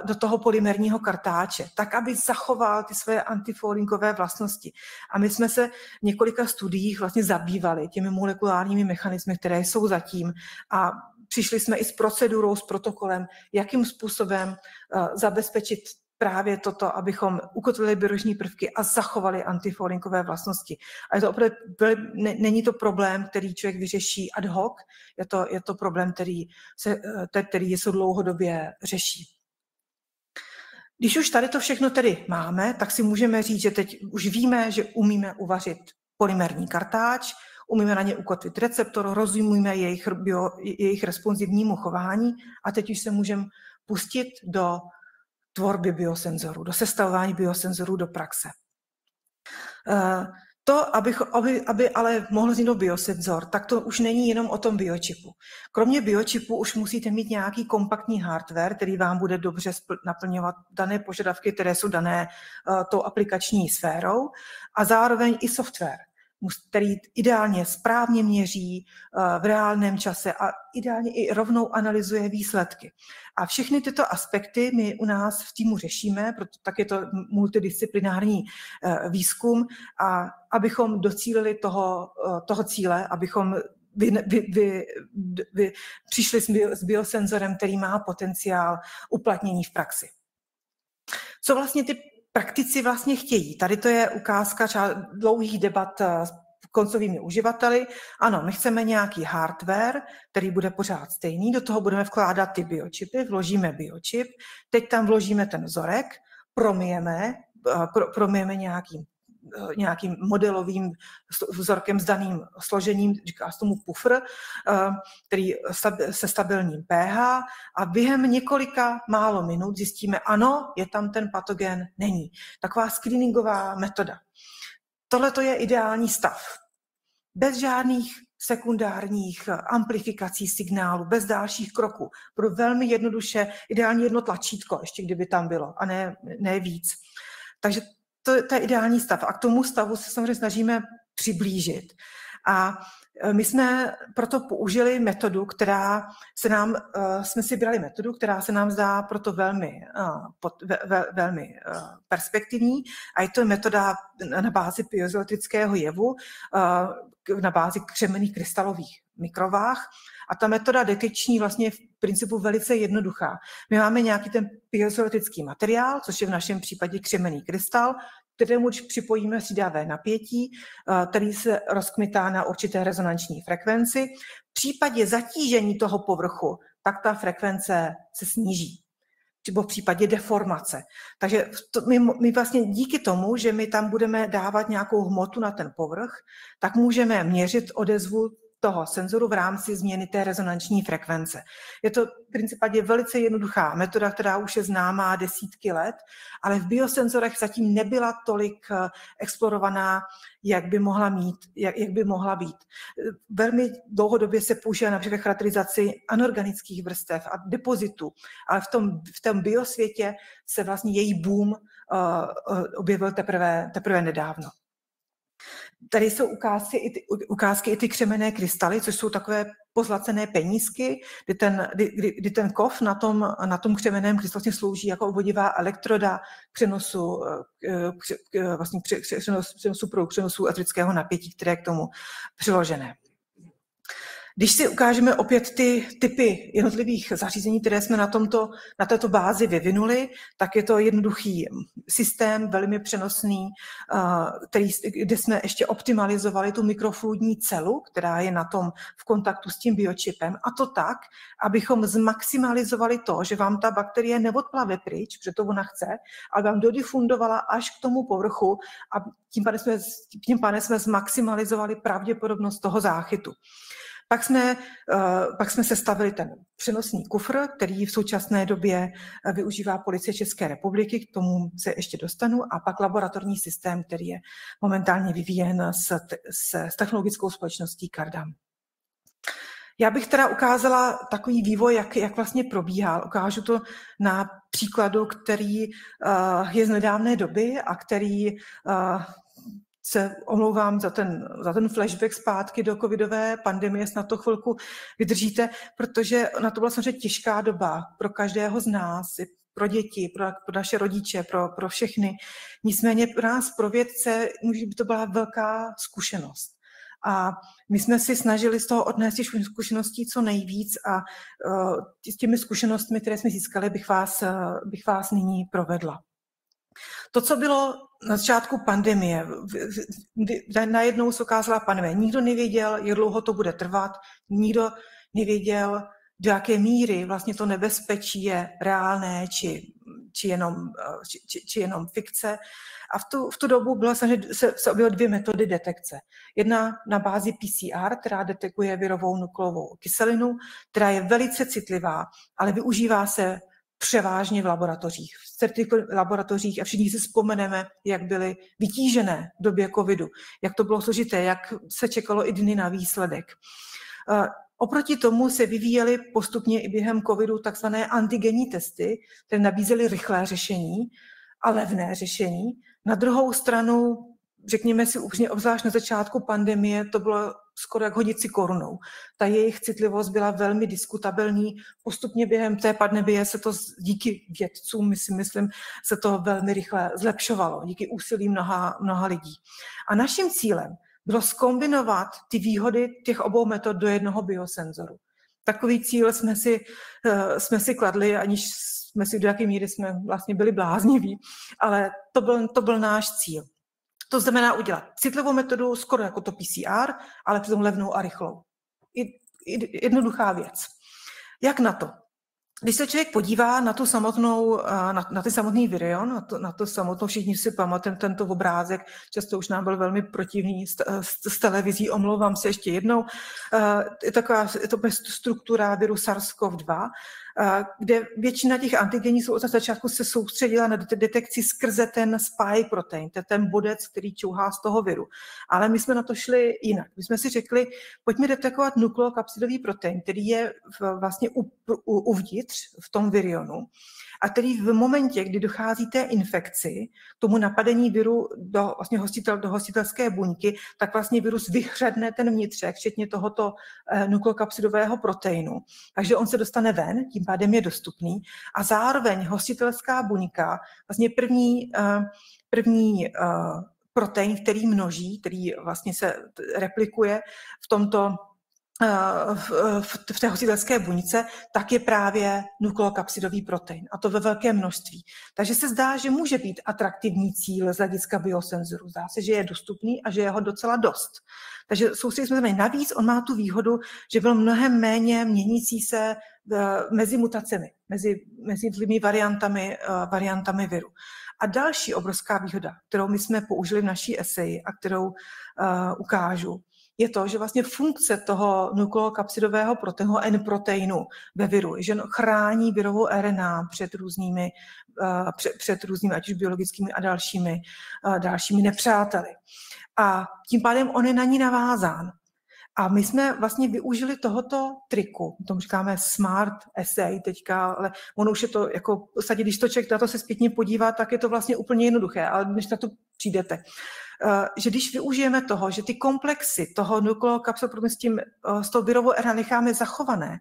do toho polymerního kartáče, tak, aby zachoval ty své antifoulinkové vlastnosti. A my jsme se v několika studiích vlastně zabývali těmi molekulárními mechanismy, které jsou zatím, a přišli jsme i s procedurou, s protokolem, jakým způsobem zabezpečit právě toto, abychom ukotvili biologiční prvky a zachovali antifoulinkové vlastnosti. A je to opravdu, není to problém, který člověk vyřeší ad hoc, je to problém, který se dlouhodobě řeší. Když už tady to všechno tedy máme, tak si můžeme říct, že teď už víme, že umíme uvařit polymerní kartáč, umíme na ně ukotvit receptor, rozumíme jejich responsivnímu chování a teď už se můžeme pustit do tvorby biosenzorů, do sestavování biosenzorů do praxe. To, aby ale mohl vzniknout biosenzor, tak to už není jenom o tom biočipu. Kromě biočipu už musíte mít nějaký kompaktní hardware, který vám bude dobře naplňovat dané požadavky, které jsou dané tou aplikační sférou, a zároveň i software, který ideálně správně měří v reálném čase a ideálně i rovnou analyzuje výsledky. A všechny tyto aspekty my u nás v týmu řešíme, proto tak je to multidisciplinární výzkum, a abychom docílili toho cíle, abychom přišli s biosenzorem, který má potenciál uplatnění v praxi. Co vlastně ty praktici vlastně chtějí? Tady to je ukázka dlouhých debat s koncovými uživateli. Ano, my chceme nějaký hardware, který bude pořád stejný, do toho budeme vkládat ty biočipy, vložíme biočip, teď tam vložíme ten vzorek, promijeme nějakým modelovým vzorkem s daným složením, říká se tomu pufr, který se stabilním pH, a během několika málo minut zjistíme, ano, je tam ten patogen, není. Taková screeningová metoda. Tohle to je ideální stav. Bez žádných sekundárních amplifikací signálu, bez dalších kroků. Pro velmi jednoduše, ideálně jedno tlačítko, ještě kdyby tam bylo, a ne víc. Takže to je ideální stav. A k tomu stavu se samozřejmě snažíme přiblížit. A my jsme proto použili metodu, jsme si brali metodu, která se nám zdá proto velmi perspektivní, a je to metoda na bázi piezoelektrického jevu, na bázi křemenných krystalových mikrovách. A ta metoda detekční vlastně je v principu velice jednoduchá. My máme nějaký ten piezoelektrický materiál, což je v našem případě křemenný krystal, kterému připojíme střídavé napětí, který se rozkmitá na určité rezonanční frekvenci. V případě zatížení toho povrchu, tak ta frekvence se sníží, nebo v případě deformace. Takže my vlastně díky tomu, že my tam budeme dávat nějakou hmotu na ten povrch, tak můžeme měřit odezvu toho senzoru v rámci změny té rezonanční frekvence. Je to v principě velice jednoduchá metoda, která už je známá desítky let, ale v biosenzorech zatím nebyla tolik explorovaná, jak by mohla být. Velmi dlouhodobě se používá například charakterizaci anorganických vrstev a depozitů, ale v tom biosvětě se vlastně její boom objevil teprve nedávno. Tady jsou ukázky i ty křemenné krystaly, což jsou takové pozlacené penízky, kdy ten kov na tom křemenném krystalu slouží jako obvodivá elektroda k přenosu elektrického napětí, které je k tomu přiložené. Když si ukážeme opět ty typy jednotlivých zařízení, které jsme na této bázi vyvinuli, tak je to jednoduchý systém, velmi přenosný, kde jsme ještě optimalizovali tu mikrofluidní celu, která je v kontaktu s tím biočipem, a to tak, abychom zmaximalizovali to, že vám ta bakterie neodplave pryč, protože to ona chce, ale vám dodifundovala až k tomu povrchu, a tím pádem jsme zmaximalizovali pravděpodobnost toho záchytu. Pak jsme sestavili ten přenosný kufr, který v současné době využívá Policie České republiky, k tomu se ještě dostanu, a pak laboratorní systém, který je momentálně vyvíjen s technologickou společností Cardam. Já bych teda ukázala takový vývoj, jak vlastně probíhal. Ukážu to na příkladu, který je z nedávné doby a který se omlouvám za ten flashback zpátky do covidové pandemie, snad to chvilku vydržíte, protože na to byla samozřejmě těžká doba pro každého z nás, pro děti, pro naše rodiče, pro všechny. Nicméně pro nás, pro vědce, to byla velká zkušenost. A my jsme si snažili z toho odnést těch zkušeností co nejvíc a s těmi zkušenostmi, které jsme získali, bych vás nyní provedla. To, co bylo na začátku pandemie, najednou se ukázala pandemie. Nikdo nevěděl, jak dlouho to bude trvat, nikdo nevěděl, do jaké míry vlastně to nebezpečí je reálné či jenom fikce. A v tu dobu se objevily 2 metody detekce. Jedna na bázi PCR, která detekuje virovou nukleovou kyselinu, která je velice citlivá, ale využívá se převážně v laboratořích. V laboratořích a všichni si vzpomeneme, jak byly vytížené v době covidu, jak to bylo složité, jak se čekalo i dny na výsledek. Oproti tomu se vyvíjely postupně i během covidu takzvané antigenní testy, které nabízely rychlé řešení a levné řešení. Na druhou stranu, řekněme si upřímně, obzvlášť na začátku pandemie, to bylo skoro jak hodit si korunou. Ta jejich citlivost byla velmi diskutabilní. Postupně během té pandemie se to díky vědcům, myslím, se to velmi rychle zlepšovalo, díky úsilí mnoha lidí. A naším cílem bylo zkombinovat ty výhody těch obou metod do jednoho biosenzoru. Takový cíl jsme si kladli, aniž jsme si do jaké míry jsme vlastně byli blázniví, ale to byl náš cíl. To znamená udělat citlivou metodu, skoro jako to PCR, ale přitom levnou a rychlou. Jednoduchá věc. Jak na to? Když se člověk podívá na tu samotnou, na ty samotný virion, na to samotnou, všichni si pamatujeme tento obrázek, často už nám byl velmi protivný z televizí, omlouvám se ještě jednou, je to struktura viru SARS-CoV-2, kde většina těch antigenů od začátku se soustředila na detekci skrze ten spike protein, ten bodec, který čouhá z toho viru. Ale my jsme na to šli jinak. My jsme si řekli, pojďme detekovat nukleokapsidový protein, který je vlastně uvnitř v tom virionu a který v momentě, kdy dochází té infekci, tomu napadení viru do hostitelské buňky, tak vlastně virus vyhřadne ten vnitřek, včetně tohoto nukleokapsidového proteinu. Takže on se dostane ven, tím pádem je dostupný a zároveň hostitelská buňka, vlastně první protein, který množí, který vlastně se replikuje v té hostitelské buňce, tak je právě nukleokapsidový protein, a to ve velkém množství. Takže se zdá, že může být atraktivní cíl z hlediska biosenzoru. Zdá se, že je dostupný a že je ho docela dost. Takže soustředili jsme se navíc, on má tu výhodu, že byl mnohem méně měnící se mezi mutacemi, mezi těmi variantami viru. A další obrovská výhoda, kterou my jsme použili v naší eseji a kterou ukážu, je to, že vlastně funkce toho nukleokapsidového proteinu, N-proteinu ve viru, že chrání virovou RNA před různými, ať už biologickými a dalšími nepřáteli. A tím pádem on je na ní navázán. A my jsme vlastně využili tohoto triku, tomu říkáme smart assay teďka, ale ono už je to jako, když to člověk na to se zpětně podívá, tak je to vlastně úplně jednoduché, ale než na to přijdete. Že když využijeme toho, že ty komplexy toho nukleokapsidu s tou virovou RNA necháme zachované,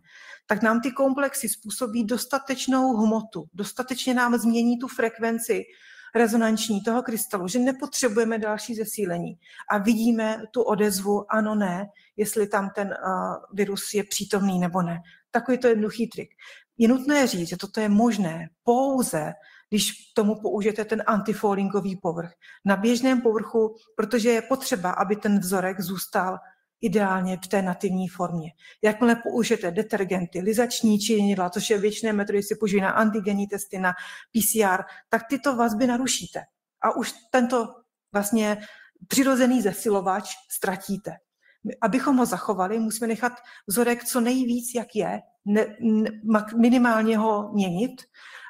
tak nám ty komplexy způsobí dostatečnou hmotu, dostatečně nám změní tu frekvenci rezonanční toho krystalu, že nepotřebujeme další zesílení a vidíme tu odezvu ano, ne, jestli tam ten virus je přítomný nebo ne. Takový to jednoduchý trik. Je nutné říct, že toto je možné pouze, když tomu použijete ten antifoulingový povrch. Na běžném povrchu, protože je potřeba, aby ten vzorek zůstal ideálně v té nativní formě. Jakmile použijete detergenty, lizační činidla, což je většiné metody, se použijí na antigenní testy, na PCR, tak tyto vazby narušíte. A už tento vlastně přirozený zesilovač ztratíte. Abychom ho zachovali, musíme nechat vzorek co nejvíc, jak je, minimálně ho měnit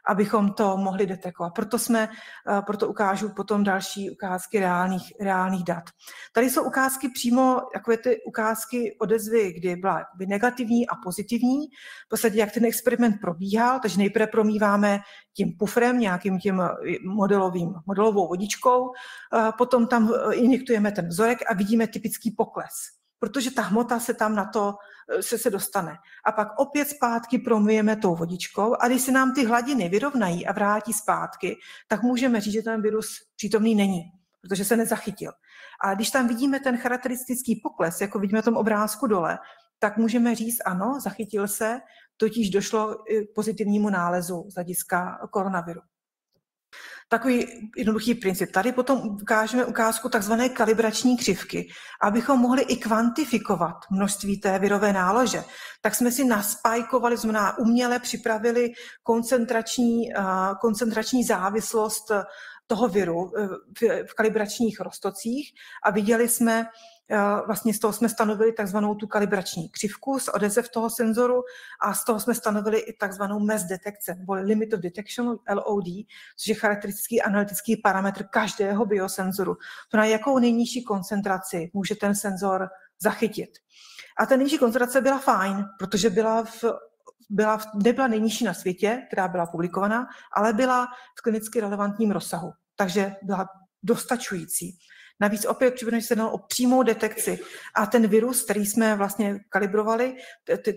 abychom to mohli detekovat. Proto ukážu potom další ukázky reálných dat. Tady jsou ukázky přímo, takové ty ukázky odezvy, kdy byla negativní a pozitivní, v podstatě jak ten experiment probíhal, takže nejprve promíváme tím pufrem, nějakým tím modelovou vodičkou, potom tam injektujeme ten vzorek a vidíme typický pokles, protože ta hmota se tam na to se dostane. A pak opět zpátky promijeme tou vodičkou a když se nám ty hladiny vyrovnají a vrátí zpátky, tak můžeme říct, že ten virus přítomný není, protože se nezachytil. A když tam vidíme ten charakteristický pokles, jako vidíme na tom obrázku dole, tak můžeme říct, ano, zachytil se, totiž došlo k pozitivnímu nálezu z hlediska koronaviru. Takový jednoduchý princip. Tady potom ukážeme ukázku takzvané kalibrační křivky. Abychom mohli i kvantifikovat množství té virové nálože, tak jsme si naspajkovali, znamená uměle připravili koncentrační závislost toho viru v kalibračních roztocích a viděli jsme, vlastně z toho jsme stanovili takzvanou tu kalibrační křivku z odezev toho senzoru a z toho jsme stanovili i takzvanou mez detekce, nebo limit of detection, LOD, což je charakteristický analytický parametr každého biosenzoru. To na jakou nejnižší koncentraci může ten senzor zachytit. A ta nejnižší koncentrace byla fajn, protože nebyla nejnižší na světě, která byla publikovaná, ale byla v klinicky relevantním rozsahu, takže byla dostačující. Navíc opět připomeňme, že se jednalo o přímou detekci a ten virus, který jsme vlastně kalibrovali,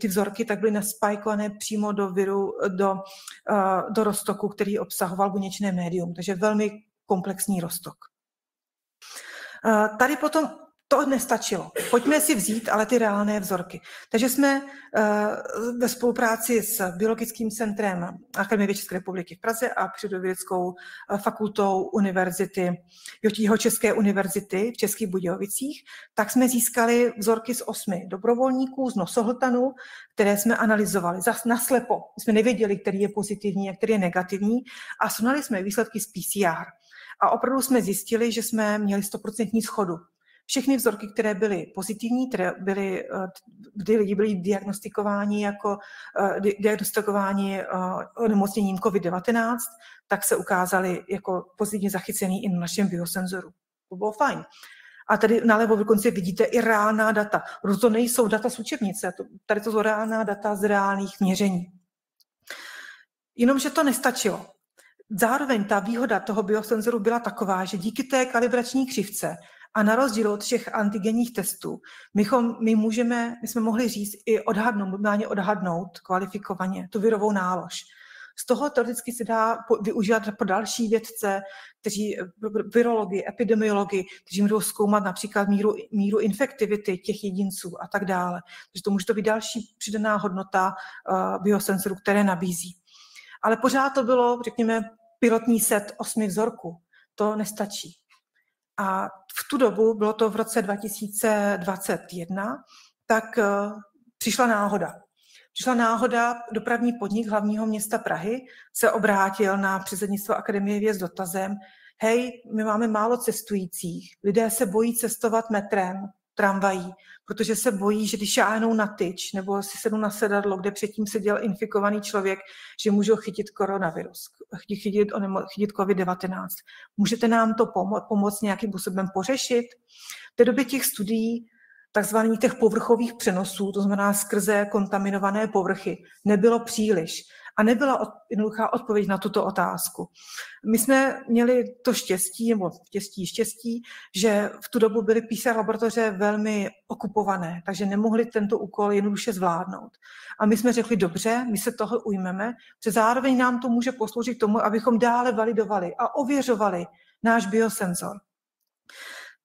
ty vzorky, tak byly naspajkované přímo do roztoku, který obsahoval buněčné médium, takže velmi komplexní roztok. Tady potom to nestačilo. Pojďme si vzít ale ty reálné vzorky. Takže jsme ve spolupráci s Biologickým centrem Akademie České republiky v Praze a Přírodovědeckou fakultou Jihočeské univerzity v Českých Budějovicích, tak jsme získali vzorky z 8 dobrovolníků z nosohltanu, které jsme analyzovali naslepo. My jsme nevěděli, který je pozitivní a který je negativní a srovnali jsme výsledky z PCR. A opravdu jsme zjistili, že jsme měli 100% shodu. Všechny vzorky, které byly pozitivní, kdy lidi byli diagnostikováni onemocněním COVID-19, tak se ukázaly jako pozitivně zachycený i na našem biosenzoru. To bylo fajn. A tady nalevo dokonce vidíte i reálná data. To nejsou data z učebnice, tady to jsou reálná data z reálných měření. Jenomže to nestačilo. Zároveň ta výhoda toho biosenzoru byla taková, že díky té kalibrační křivce a na rozdíl od všech antigenních testů, my jsme mohli říct i odhadnout kvalifikovaně tu virovou nálož. Z toho teoreticky se dá využívat pro další vědce, virologi, epidemiologi, kteří budou zkoumat například míru infektivity těch jedinců a tak dále. Takže to může být další přidaná hodnota biosensorů, které nabízí. Ale pořád to bylo, řekněme, pilotní set 8 vzorků. To nestačí. A v tu dobu, bylo to v roce 2021, tak přišla náhoda. Dopravní podnik hlavního města Prahy se obrátil na předsednictvo Akademie věd s dotazem: hej, my máme málo cestujících, lidé se bojí cestovat metrem, tramvají, protože se bojí, že když šáhnou na tyč nebo si sednou na sedadlo, kde předtím seděl infikovaný člověk, že můžou chytit koronavirus, chytit COVID-19. Můžete nám to pomoct nějakým způsobem pořešit? V té době těch studií, takzvaných těch povrchových přenosů, to znamená skrze kontaminované povrchy, nebylo příliš. A nebyla jednoduchá odpověď na tuto otázku. My jsme měli to štěstí, že v tu dobu byly PCR laboratoře velmi okupované, takže nemohli tento úkol jednoduše zvládnout. A my jsme řekli, dobře, my se toho ujmeme, protože zároveň nám to může posloužit k tomu, abychom dále validovali a ověřovali náš biosenzor.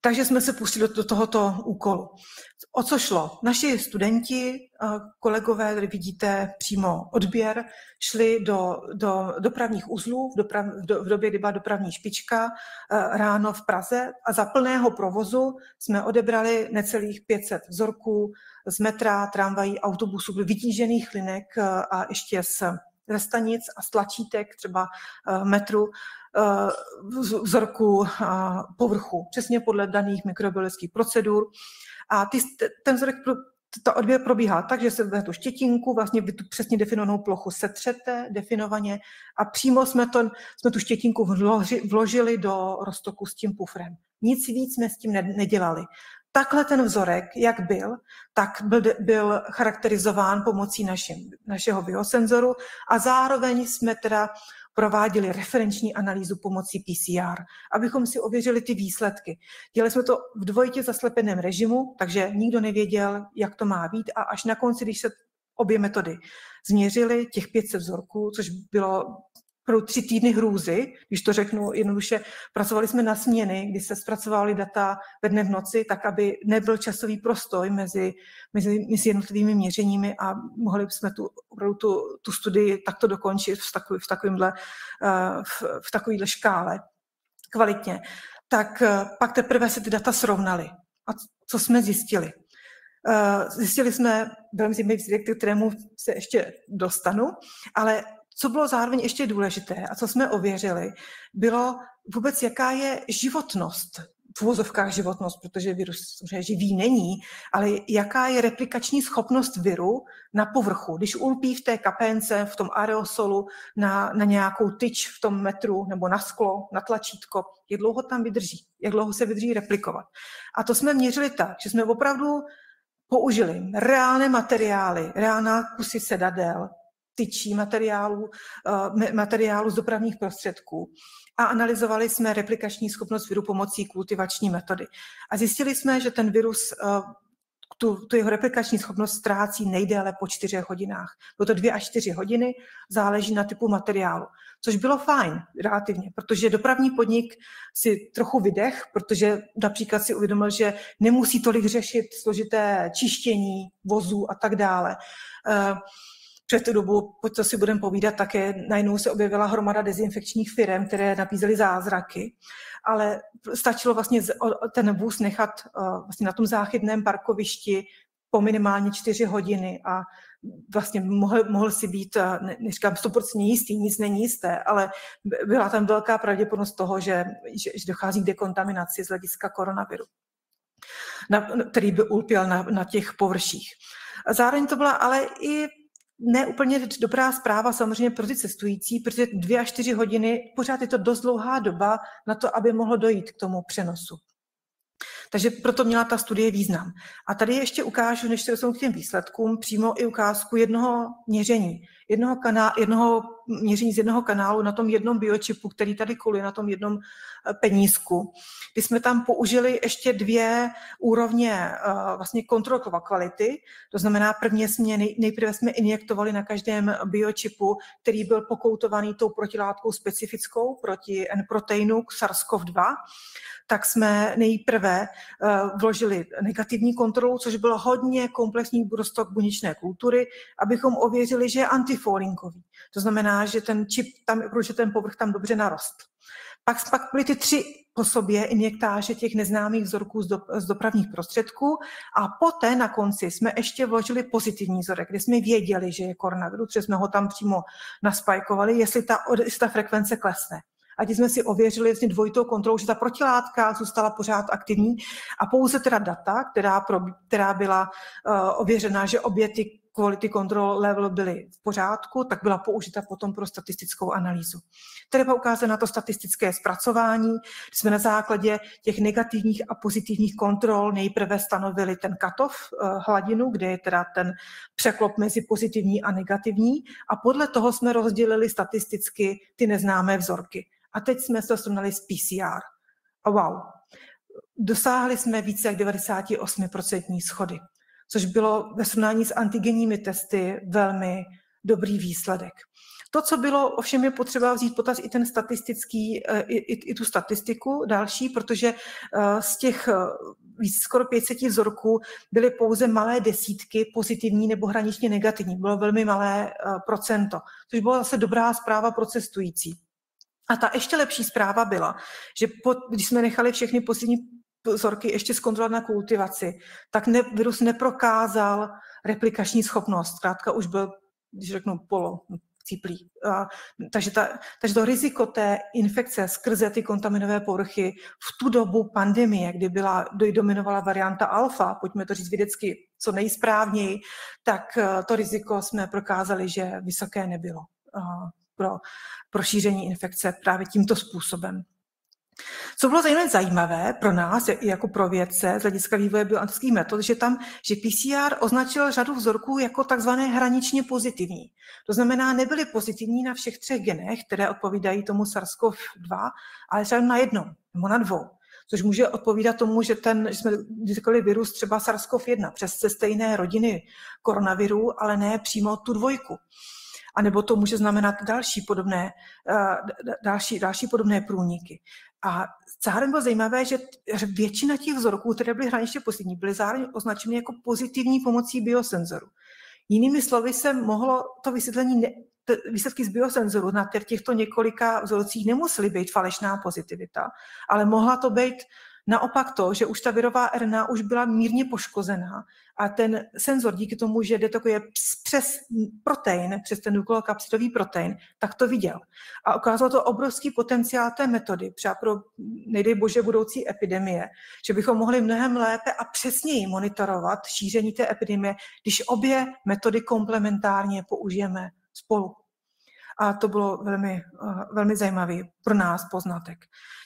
Takže jsme se pustili do tohoto úkolu. O co šlo? Naši studenti, kolegové, tady vidíte přímo odběr, šli do dopravních uzlů v době, kdy byla dopravní špička ráno v Praze a za plného provozu jsme odebrali necelých 500 vzorků z metra, tramvají, autobusů, vytížených linek a ještě ze stanic a z tlačítek, třeba metru, vzorku povrchu, přesně podle daných mikrobiologických procedur. A ten vzorek ta odběr probíhá tak, že se vezme tu štětinku, vlastně vy tu přesně definovanou plochu setřete definovaně a přímo jsme tu štětinku vložili do roztoku s tím pufrem. Nic víc jsme s tím nedělali. Takhle ten vzorek, jak byl, tak byl charakterizován pomocí našeho biosenzoru a zároveň jsme teda prováděli referenční analýzu pomocí PCR, abychom si ověřili ty výsledky. Dělali jsme to v dvojitě zaslepeném režimu, takže nikdo nevěděl, jak to má být a až na konci, když se obě metody změřily, těch 500 vzorků, což bylo pro 3 týdny hrůzy, když to řeknu jednoduše, pracovali jsme na směny, kdy se zpracovaly data ve dne v noci, tak aby nebyl časový prostoj mezi jednotlivými měřeními a mohli jsme tu studii takto dokončit v takovéhle škále kvalitně. Tak pak teprve se ty data srovnaly. A co jsme zjistili? Zjistili jsme velmi zajímavý výsledek, kterému se ještě dostanu, ale co bylo zároveň ještě důležité a co jsme ověřili, bylo vůbec, jaká je životnost, v uvozovkách životnost, protože virus živý není, ale jaká je replikační schopnost viru na povrchu. Když ulpí v té kapénce, v tom aerosolu, na nějakou tyč v tom metru nebo na sklo, na tlačítko, jak dlouho tam vydrží, jak dlouho se vydrží replikovat. A to jsme měřili tak, že jsme opravdu použili reálné materiály, reálná kusy sedadel, tyčí materiálu z dopravních prostředků a analyzovali jsme replikační schopnost viru pomocí kultivační metody. A zjistili jsme, že ten virus tu jeho replikační schopnost ztrácí nejdéle po 4 hodinách. Bylo to 2 až 4 hodiny, záleží na typu materiálu. Což bylo fajn relativně, protože dopravní podnik si trochu vydech, protože například si uvědomil, že nemusí tolik řešit složité čištění vozů a tak dále. Před tu dobu, co si budeme povídat, také najednou se objevila hromada dezinfekčních firem, které nabízely zázraky, ale stačilo vlastně ten vůz nechat vlastně na tom záchytném parkovišti po minimálně 4 hodiny a vlastně mohl si být, neříkám 100% jistý, nic není jisté, ale byla tam velká pravděpodobnost toho, že dochází k dekontaminaci z hlediska koronaviru, který by ulpěl na těch površích. Zároveň to byla ale i ne úplně dobrá zpráva samozřejmě pro ty cestující, protože 2 až 4 hodiny, pořád je to dost dlouhá doba na to, aby mohlo dojít k tomu přenosu. Takže proto měla ta studie význam. A tady ještě ukážu, než se dostanu k těm výsledkům, přímo i ukázku jednoho měření. Jednoho měření z jednoho kanálu na tom jednom biočipu, který tady koluje na tom jednom penízku. Kdy jsme tam použili ještě 2 úrovně vlastně kontrol kvality. To znamená, nejprve jsme injektovali na každém biočipu, který byl pokoutovaný tou protilátkou specifickou proti N-proteinu SARS-CoV-2. Tak jsme nejprve vložili negativní kontrolu, což byl hodně komplexní roztok buněčné kultury, abychom ověřili, že je antifoulingový. To znamená, že ten čip tam, protože ten povrch tam dobře narostl. Pak byly ty 3 po sobě injektáže těch neznámých vzorků z dopravních prostředků a poté na konci jsme ještě vložili pozitivní vzorek, kde jsme věděli, že je koronavirus, protože jsme ho tam přímo naspajkovali, jestli ta frekvence klesne. A tím jsme si ověřili vlastně dvojitou kontrolu, že ta protilátka zůstala pořád aktivní a pouze teda data, která byla ověřena, že obě ty quality control level byly v pořádku, tak byla použita potom pro statistickou analýzu. Tady byla ukázána to statistické zpracování, kdy jsme na základě těch negativních a pozitivních kontrol nejprve stanovili ten cutoff hladinu, kde je teda ten překlop mezi pozitivní a negativní a podle toho jsme rozdělili statisticky ty neznámé vzorky. A teď jsme se srovnali s PCR. A wow, dosáhli jsme více jak 98% shody, což bylo ve srovnání s antigenními testy velmi dobrý výsledek. To, co bylo, ovšem je potřeba vzít potaz i ten statistický, i tu statistiku další, protože z těch skoro 500 vzorků byly pouze malé desítky pozitivní nebo hraničně negativní. Bylo velmi malé procento, což byla zase dobrá zpráva pro cestující. A ta ještě lepší zpráva byla, že když jsme nechali všechny pozitivní vzorky ještě zkontrolovat na kultivaci, tak virus neprokázal replikační schopnost. Zkrátka už byl, když řeknu cíplí. Takže to riziko té infekce skrze ty kontaminové povrchy v tu dobu pandemie, kdy dominovala varianta alfa, pojďme to říct vědecky co nejsprávněji, tak to riziko jsme prokázali, že vysoké nebylo pro šíření infekce právě tímto způsobem. Co bylo zajímavé pro nás, i jako pro vědce z hlediska vývoje bioanalytických metod, že PCR označil řadu vzorků jako takzvané hraničně pozitivní. To znamená, nebyly pozitivní na všech 3 genech, které odpovídají tomu SARS-CoV-2, ale třeba na jednom nebo na 2. Což může odpovídat tomu, že jsme říkali virus třeba SARS-CoV-1 přes ze stejné rodiny koronavirů, ale ne přímo tu 2. A nebo to může znamenat další podobné průniky. A zároveň bylo zajímavé, že většina těch vzorků, které byly hraničně pozitivní, byly zároveň označeny jako pozitivní pomocí biosenzoru. Jinými slovy se mohlo to výsledky z biosenzoru na těchto několika vzorcích nemusely být falešná pozitivita, ale mohla to být naopak to, že už ta virová RNA už byla mírně poškozená a ten senzor díky tomu, že detekuje přes protein, přes ten nukleokapsidový protein, tak to viděl. A ukázalo to obrovský potenciál té metody, třeba pro, nejdej bože, budoucí epidemie, že bychom mohli mnohem lépe a přesněji monitorovat šíření té epidemie, když obě metody komplementárně použijeme spolu. A to bylo velmi, velmi zajímavý pro nás poznatek.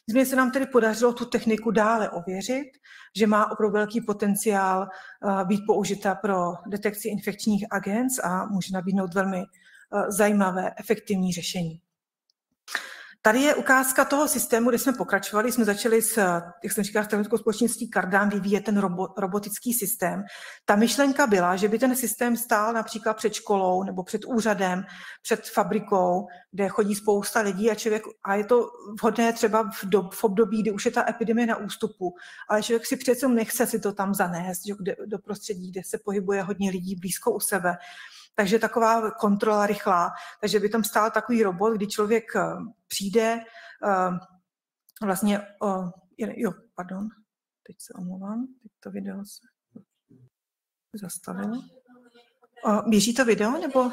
Nicméně se nám tedy podařilo tu techniku dále ověřit, že má opravdu velký potenciál být použita pro detekci infekčních agens a může nabídnout velmi zajímavé, efektivní řešení. Tady je ukázka toho systému, kde jsme pokračovali. Jsme začali jak jsem říkala, s technickou společností Cardam vyvíjet ten robotický systém. Ta myšlenka byla, že by ten systém stál například před školou nebo před úřadem, před fabrikou, kde chodí spousta lidí a je to vhodné třeba v období, kdy už je ta epidemie na ústupu, ale člověk si přece nechce si to tam zanést do prostředí, kde se pohybuje hodně lidí blízko u sebe. Takže taková kontrola rychlá. Takže by tam stál takový robot, kdy člověk přijde, teď se omlouvám, teď to video se zastavilo. Běží to video, nebo?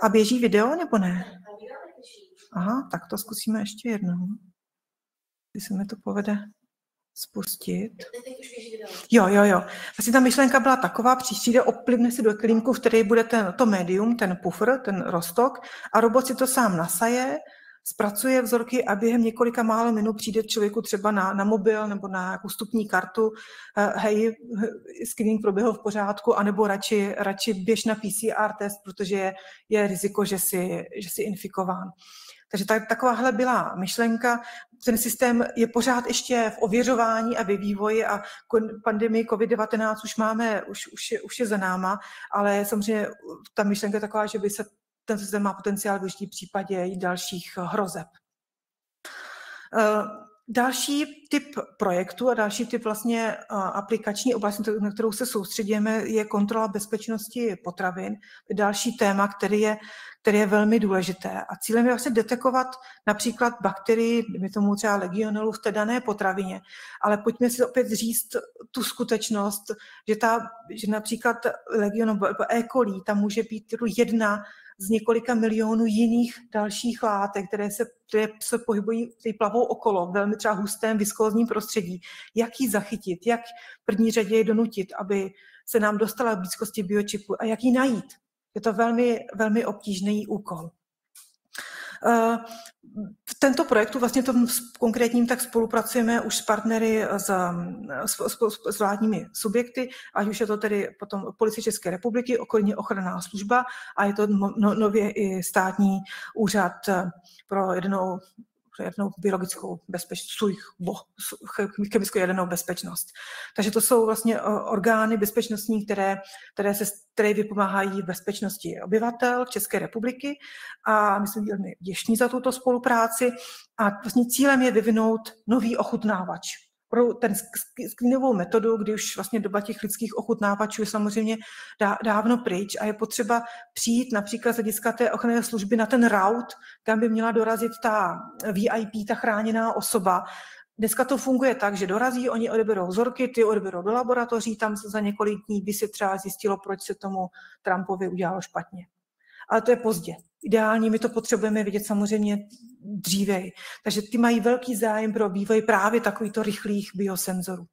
A běží video, nebo ne? Aha, tak to zkusíme ještě jednou. Když se mi to povede spustit. Jo. Vlastně ta myšlenka byla taková, přijde, oplivne si do klínku, v který bude to médium, ten puffer, ten roztok a robot si to sám nasaje, zpracuje vzorky a během několika málo minut přijde člověku třeba na mobil nebo na nějakou vstupní kartu, hej, screening proběhl v pořádku, anebo radši běž na PCR test, protože je riziko, že jsi infikován. Takže takováhle byla myšlenka. Ten systém je pořád ještě v ověřování a ve vývoji a pandemii COVID-19 už máme, už je za náma, ale samozřejmě ta myšlenka je taková, že by se ten systém má potenciál využít v případě i dalších hrozeb. Další typ projektu a další typ vlastně aplikační oblasti, na kterou se soustředíme, je kontrola bezpečnosti potravin. Další téma, který je velmi důležité. A cílem je vlastně detekovat například bakterii, dejme tomu třeba legionelu v té dané potravině. Ale pojďme si opět říct tu skutečnost, že například legionel E. coli, tam může být jedna z několika milionů jiných dalších látek, které se pohybují, které plavou okolo, v velmi třeba hustém viskózním prostředí. Jak ji zachytit, jak v první řadě je donutit, aby se nám dostala v blízkosti biočipu a jak ji najít. Je to velmi, velmi obtížný úkol. V tento projektu vlastně tom konkrétním tak spolupracujeme už s partnery s vládními subjekty, ať už je to tedy potom Policie České republiky, okolní ochranná služba a je to nově i státní úřad pro jadernou biologickou bezpečnost, chemickou jadernou bezpečnost. Takže to jsou vlastně orgány bezpečnostní, které vypomáhají bezpečnosti obyvatel České republiky a my jsme velmi vděční za tuto spolupráci a vlastně cílem je vyvinout nový ochutnávač. Pro ten screenovou metodu, kdy už vlastně doba těch lidských ochutnávačů je samozřejmě dávno pryč a je potřeba přijít například z hlediska té ochranné služby na ten route, kam by měla dorazit ta VIP, ta chráněná osoba. Dneska to funguje tak, že dorazí, oni odeberou vzorky, ty odeberou do laboratoří, tam za několik dní by se třeba zjistilo, proč se tomu Trumpovi udělalo špatně. ale to je pozdě. Ideálně my to potřebujeme vidět samozřejmě dříve. Takže ty mají velký zájem pro vývoj právě takovýchto rychlých biosenzorů.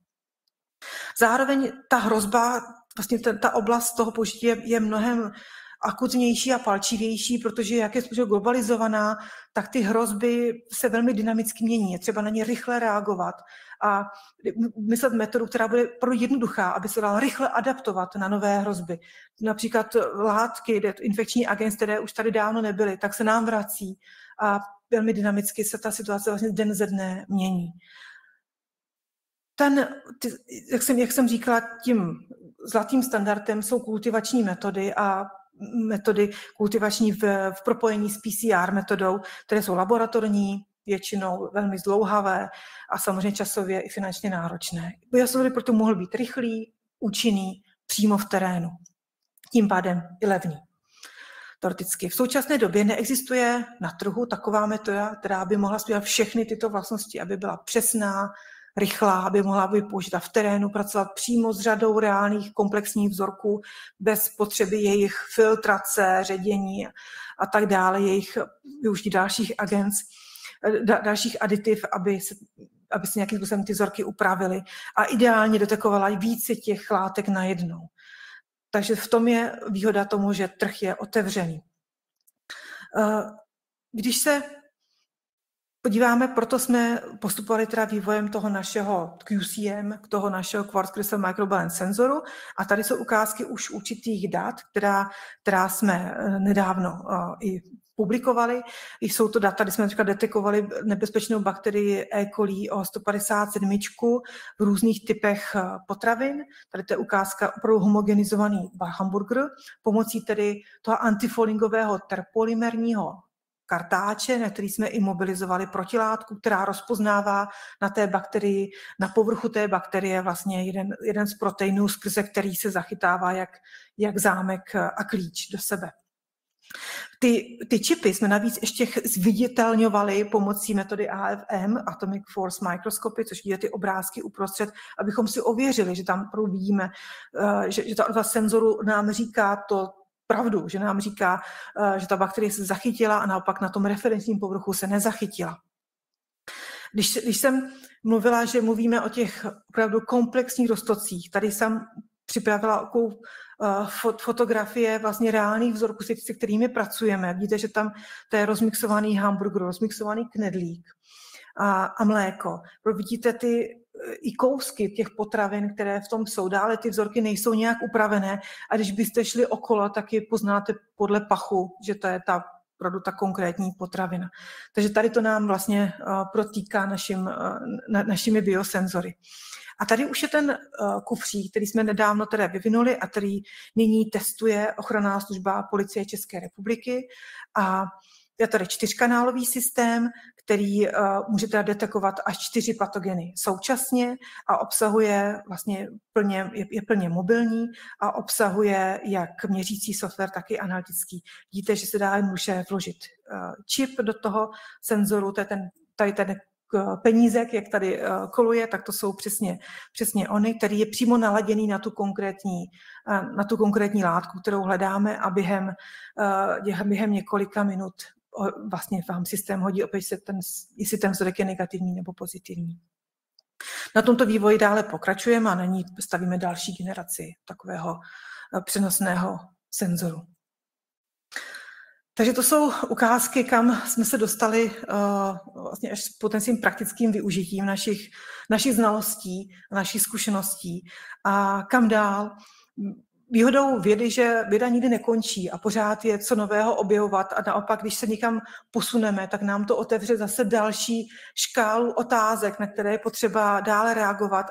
Zároveň ta hrozba, vlastně ta oblast toho použití je mnohem akutnější a palčivější, protože jak je spíš globalizovaná, tak ty hrozby se velmi dynamicky mění. Je třeba na ně rychle reagovat a myslet metodu, která bude pro jednoduchá, aby se dala rychle adaptovat na nové hrozby. Například látky, infekční agent, které už tady dávno nebyly, tak se nám vrací a velmi dynamicky se ta situace vlastně den ze dne mění. Jak jsem říkala, tím zlatým standardem jsou kultivační metody a metody kultivační v propojení s PCR metodou, které jsou laboratorní, většinou velmi zdlouhavé a samozřejmě časově i finančně náročné. Biosenzory proto mohl být rychlý, účinný, přímo v terénu. Tím pádem i levný. Teoreticky. V současné době neexistuje na trhu taková metoda, která by mohla zpívat všechny tyto vlastnosti, aby byla přesná, rychlá, aby mohla být použita v terénu, pracovat přímo s řadou reálných komplexních vzorků bez potřeby jejich filtrace, ředění a tak dále, jejich využití dalších agents, dalších aditiv, aby se nějakým způsobem ty vzorky upravily a ideálně detekovala více těch látek najednou. Takže v tom je výhoda tomu, že trh je otevřený. Když se podíváme, proto jsme postupovali teda vývojem toho našeho QCM, toho našeho Quartz Crystal Microbalance senzoru a tady jsou ukázky už určitých dat, která jsme nedávno i publikovali. Jsou to data, kdy jsme detekovali nebezpečnou bakterii E. coli o 157 v různých typech potravin. Tady to je ukázka opravdu homogenizovaný hamburger pomocí tedy toho antifolingového terpolymerního kartáče, na který jsme imobilizovali protilátku, která rozpoznává na té bakterii, na povrchu té bakterie vlastně jeden z proteinů, skrze který se zachytává jak zámek a klíč do sebe. Ty čipy jsme navíc ještě zviditelňovali pomocí metody AFM, Atomic Force Microscopy, což je ty obrázky uprostřed, abychom si ověřili, že tam vidíme, že ta senzoru nám říká to pravdu, že nám říká, že ta bakterie se zachytila a naopak na tom referenčním povrchu se nezachytila. Když jsem mluvila, že mluvíme o těch opravdu komplexních roztocích, tady jsem připravila takovou fotografie vlastně reálných vzorků, se kterými pracujeme. Vidíte, že tam to je rozmixovaný hamburger, rozmixovaný knedlík a mléko. Vidíte ty i kousky těch potravin, které v tom jsou. Dále ty vzorky nejsou nějak upravené a když byste šli okolo, tak je poznáte podle pachu, že to je ta konkrétní potravina. Takže tady to nám vlastně protýká našimi biosenzory. A tady už je ten kufřík, který jsme nedávno tedy vyvinuli a který nyní testuje ochranná služba Policie České republiky. A je tady 4kanálový systém, který může teda detekovat až 4 patogeny současně a obsahuje vlastně je plně mobilní a obsahuje jak měřící software, tak i analytický. Vidíte, že se dá jednoduše vložit čip do toho senzoru, to je ten penízek, jak tady koluje, tak to jsou přesně ony, který je přímo naladěný na tu konkrétní látku, kterou hledáme a během několika minut vlastně vám systém hodí opět, jestli ten vzorek je negativní nebo pozitivní. Na tomto vývoji dále pokračujeme a na ní stavíme další generaci takového přenosného senzoru. Takže to jsou ukázky, kam jsme se dostali vlastně až s potenciálním praktickým využitím našich znalostí, našich zkušeností a kam dál. Výhodou vědy, že věda nikdy nekončí a pořád je co nového objevovat a naopak, když se někam posuneme, tak nám to otevře zase další škálu otázek, na které je potřeba dále reagovat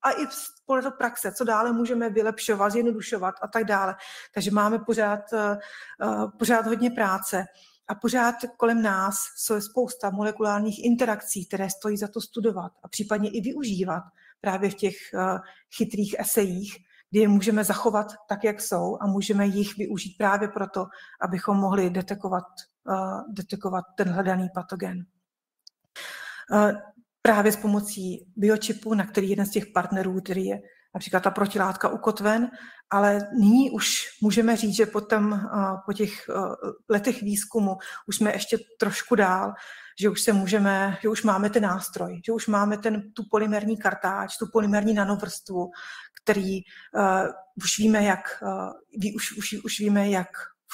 a i podle praxe, co dále můžeme vylepšovat, zjednodušovat a tak dále. Takže máme pořád hodně práce a pořád kolem nás je spousta molekulárních interakcí, které stojí za to studovat a případně i využívat právě v těch chytrých esejích, kdy je můžeme zachovat tak, jak jsou a můžeme jich využít právě proto, abychom mohli detekovat ten hledaný patogen. Právě s pomocí biočipu, na který jeden z těch partnerů, který je například ta protilátka ukotven, ale nyní už můžeme říct, že po těch letech výzkumu už jsme ještě trošku dál, že už máme ten nástroj, že už máme tu polymerní kartáč, tu polymerní nanovrstvu, který už víme, jak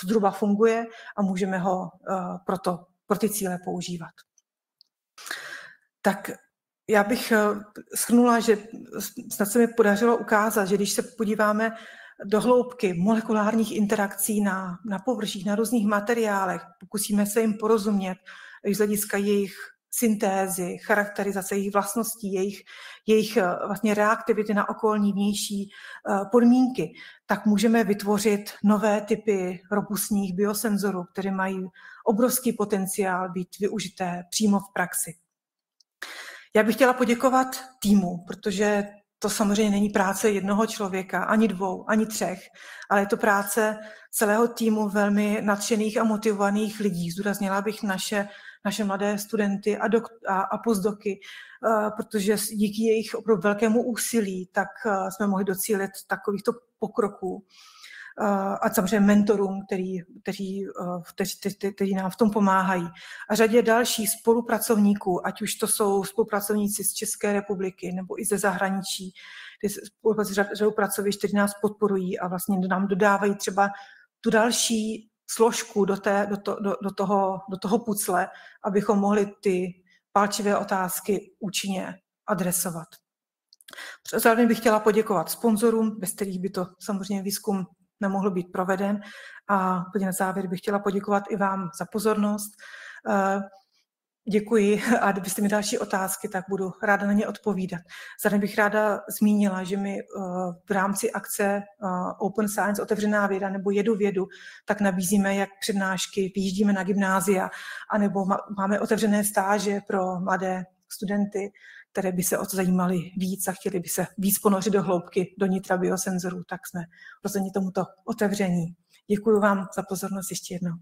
zhruba funguje a můžeme ho pro ty cíle používat. Tak já bych shrnula, že snad se mi podařilo ukázat, že když se podíváme do hloubky molekulárních interakcí na površích, na různých materiálech, pokusíme se jim porozumět z hlediska jejich syntézy, charakterizace, jejich vlastností, jejich vlastně reaktivity na okolní vnější podmínky, tak můžeme vytvořit nové typy robustních biosenzorů, které mají obrovský potenciál být využité přímo v praxi. Já bych chtěla poděkovat týmu, protože to samozřejmě není práce jednoho člověka, ani dvou, ani třech, ale je to práce celého týmu velmi nadšených a motivovaných lidí. Zdůraznila bych naše mladé studenty a postdoky, protože díky jejich opravdu velkému úsilí tak jsme mohli docílit takovýchto pokroků. A samozřejmě mentorům, kteří nám v tom pomáhají. A řadě dalších spolupracovníků, ať už to jsou spolupracovníci z České republiky nebo i ze zahraničí, řadou pracovišť, kteří nás podporují a vlastně nám dodávají třeba tu další složku do toho pucle, abychom mohli ty palčivé otázky účinně adresovat. Zároveň bych chtěla poděkovat sponzorům, bez kterých by to samozřejmě výzkum nemohl být proveden. A na závěr bych chtěla poděkovat i vám za pozornost. Děkuji a kdybyste mi další otázky, tak budu ráda na ně odpovídat. Zároveň bych ráda zmínila, že my v rámci akce Open Science, otevřená věda nebo Jedu vědu, tak nabízíme jak přednášky, vyjíždíme na gymnázia, anebo máme otevřené stáže pro mladé studenty, které by se o to zajímali víc a chtěli by se víc ponořit do hloubky, do nitra biosenzorů, tak jsme rozhodně tomuto otevření. Děkuji vám za pozornost ještě jednou.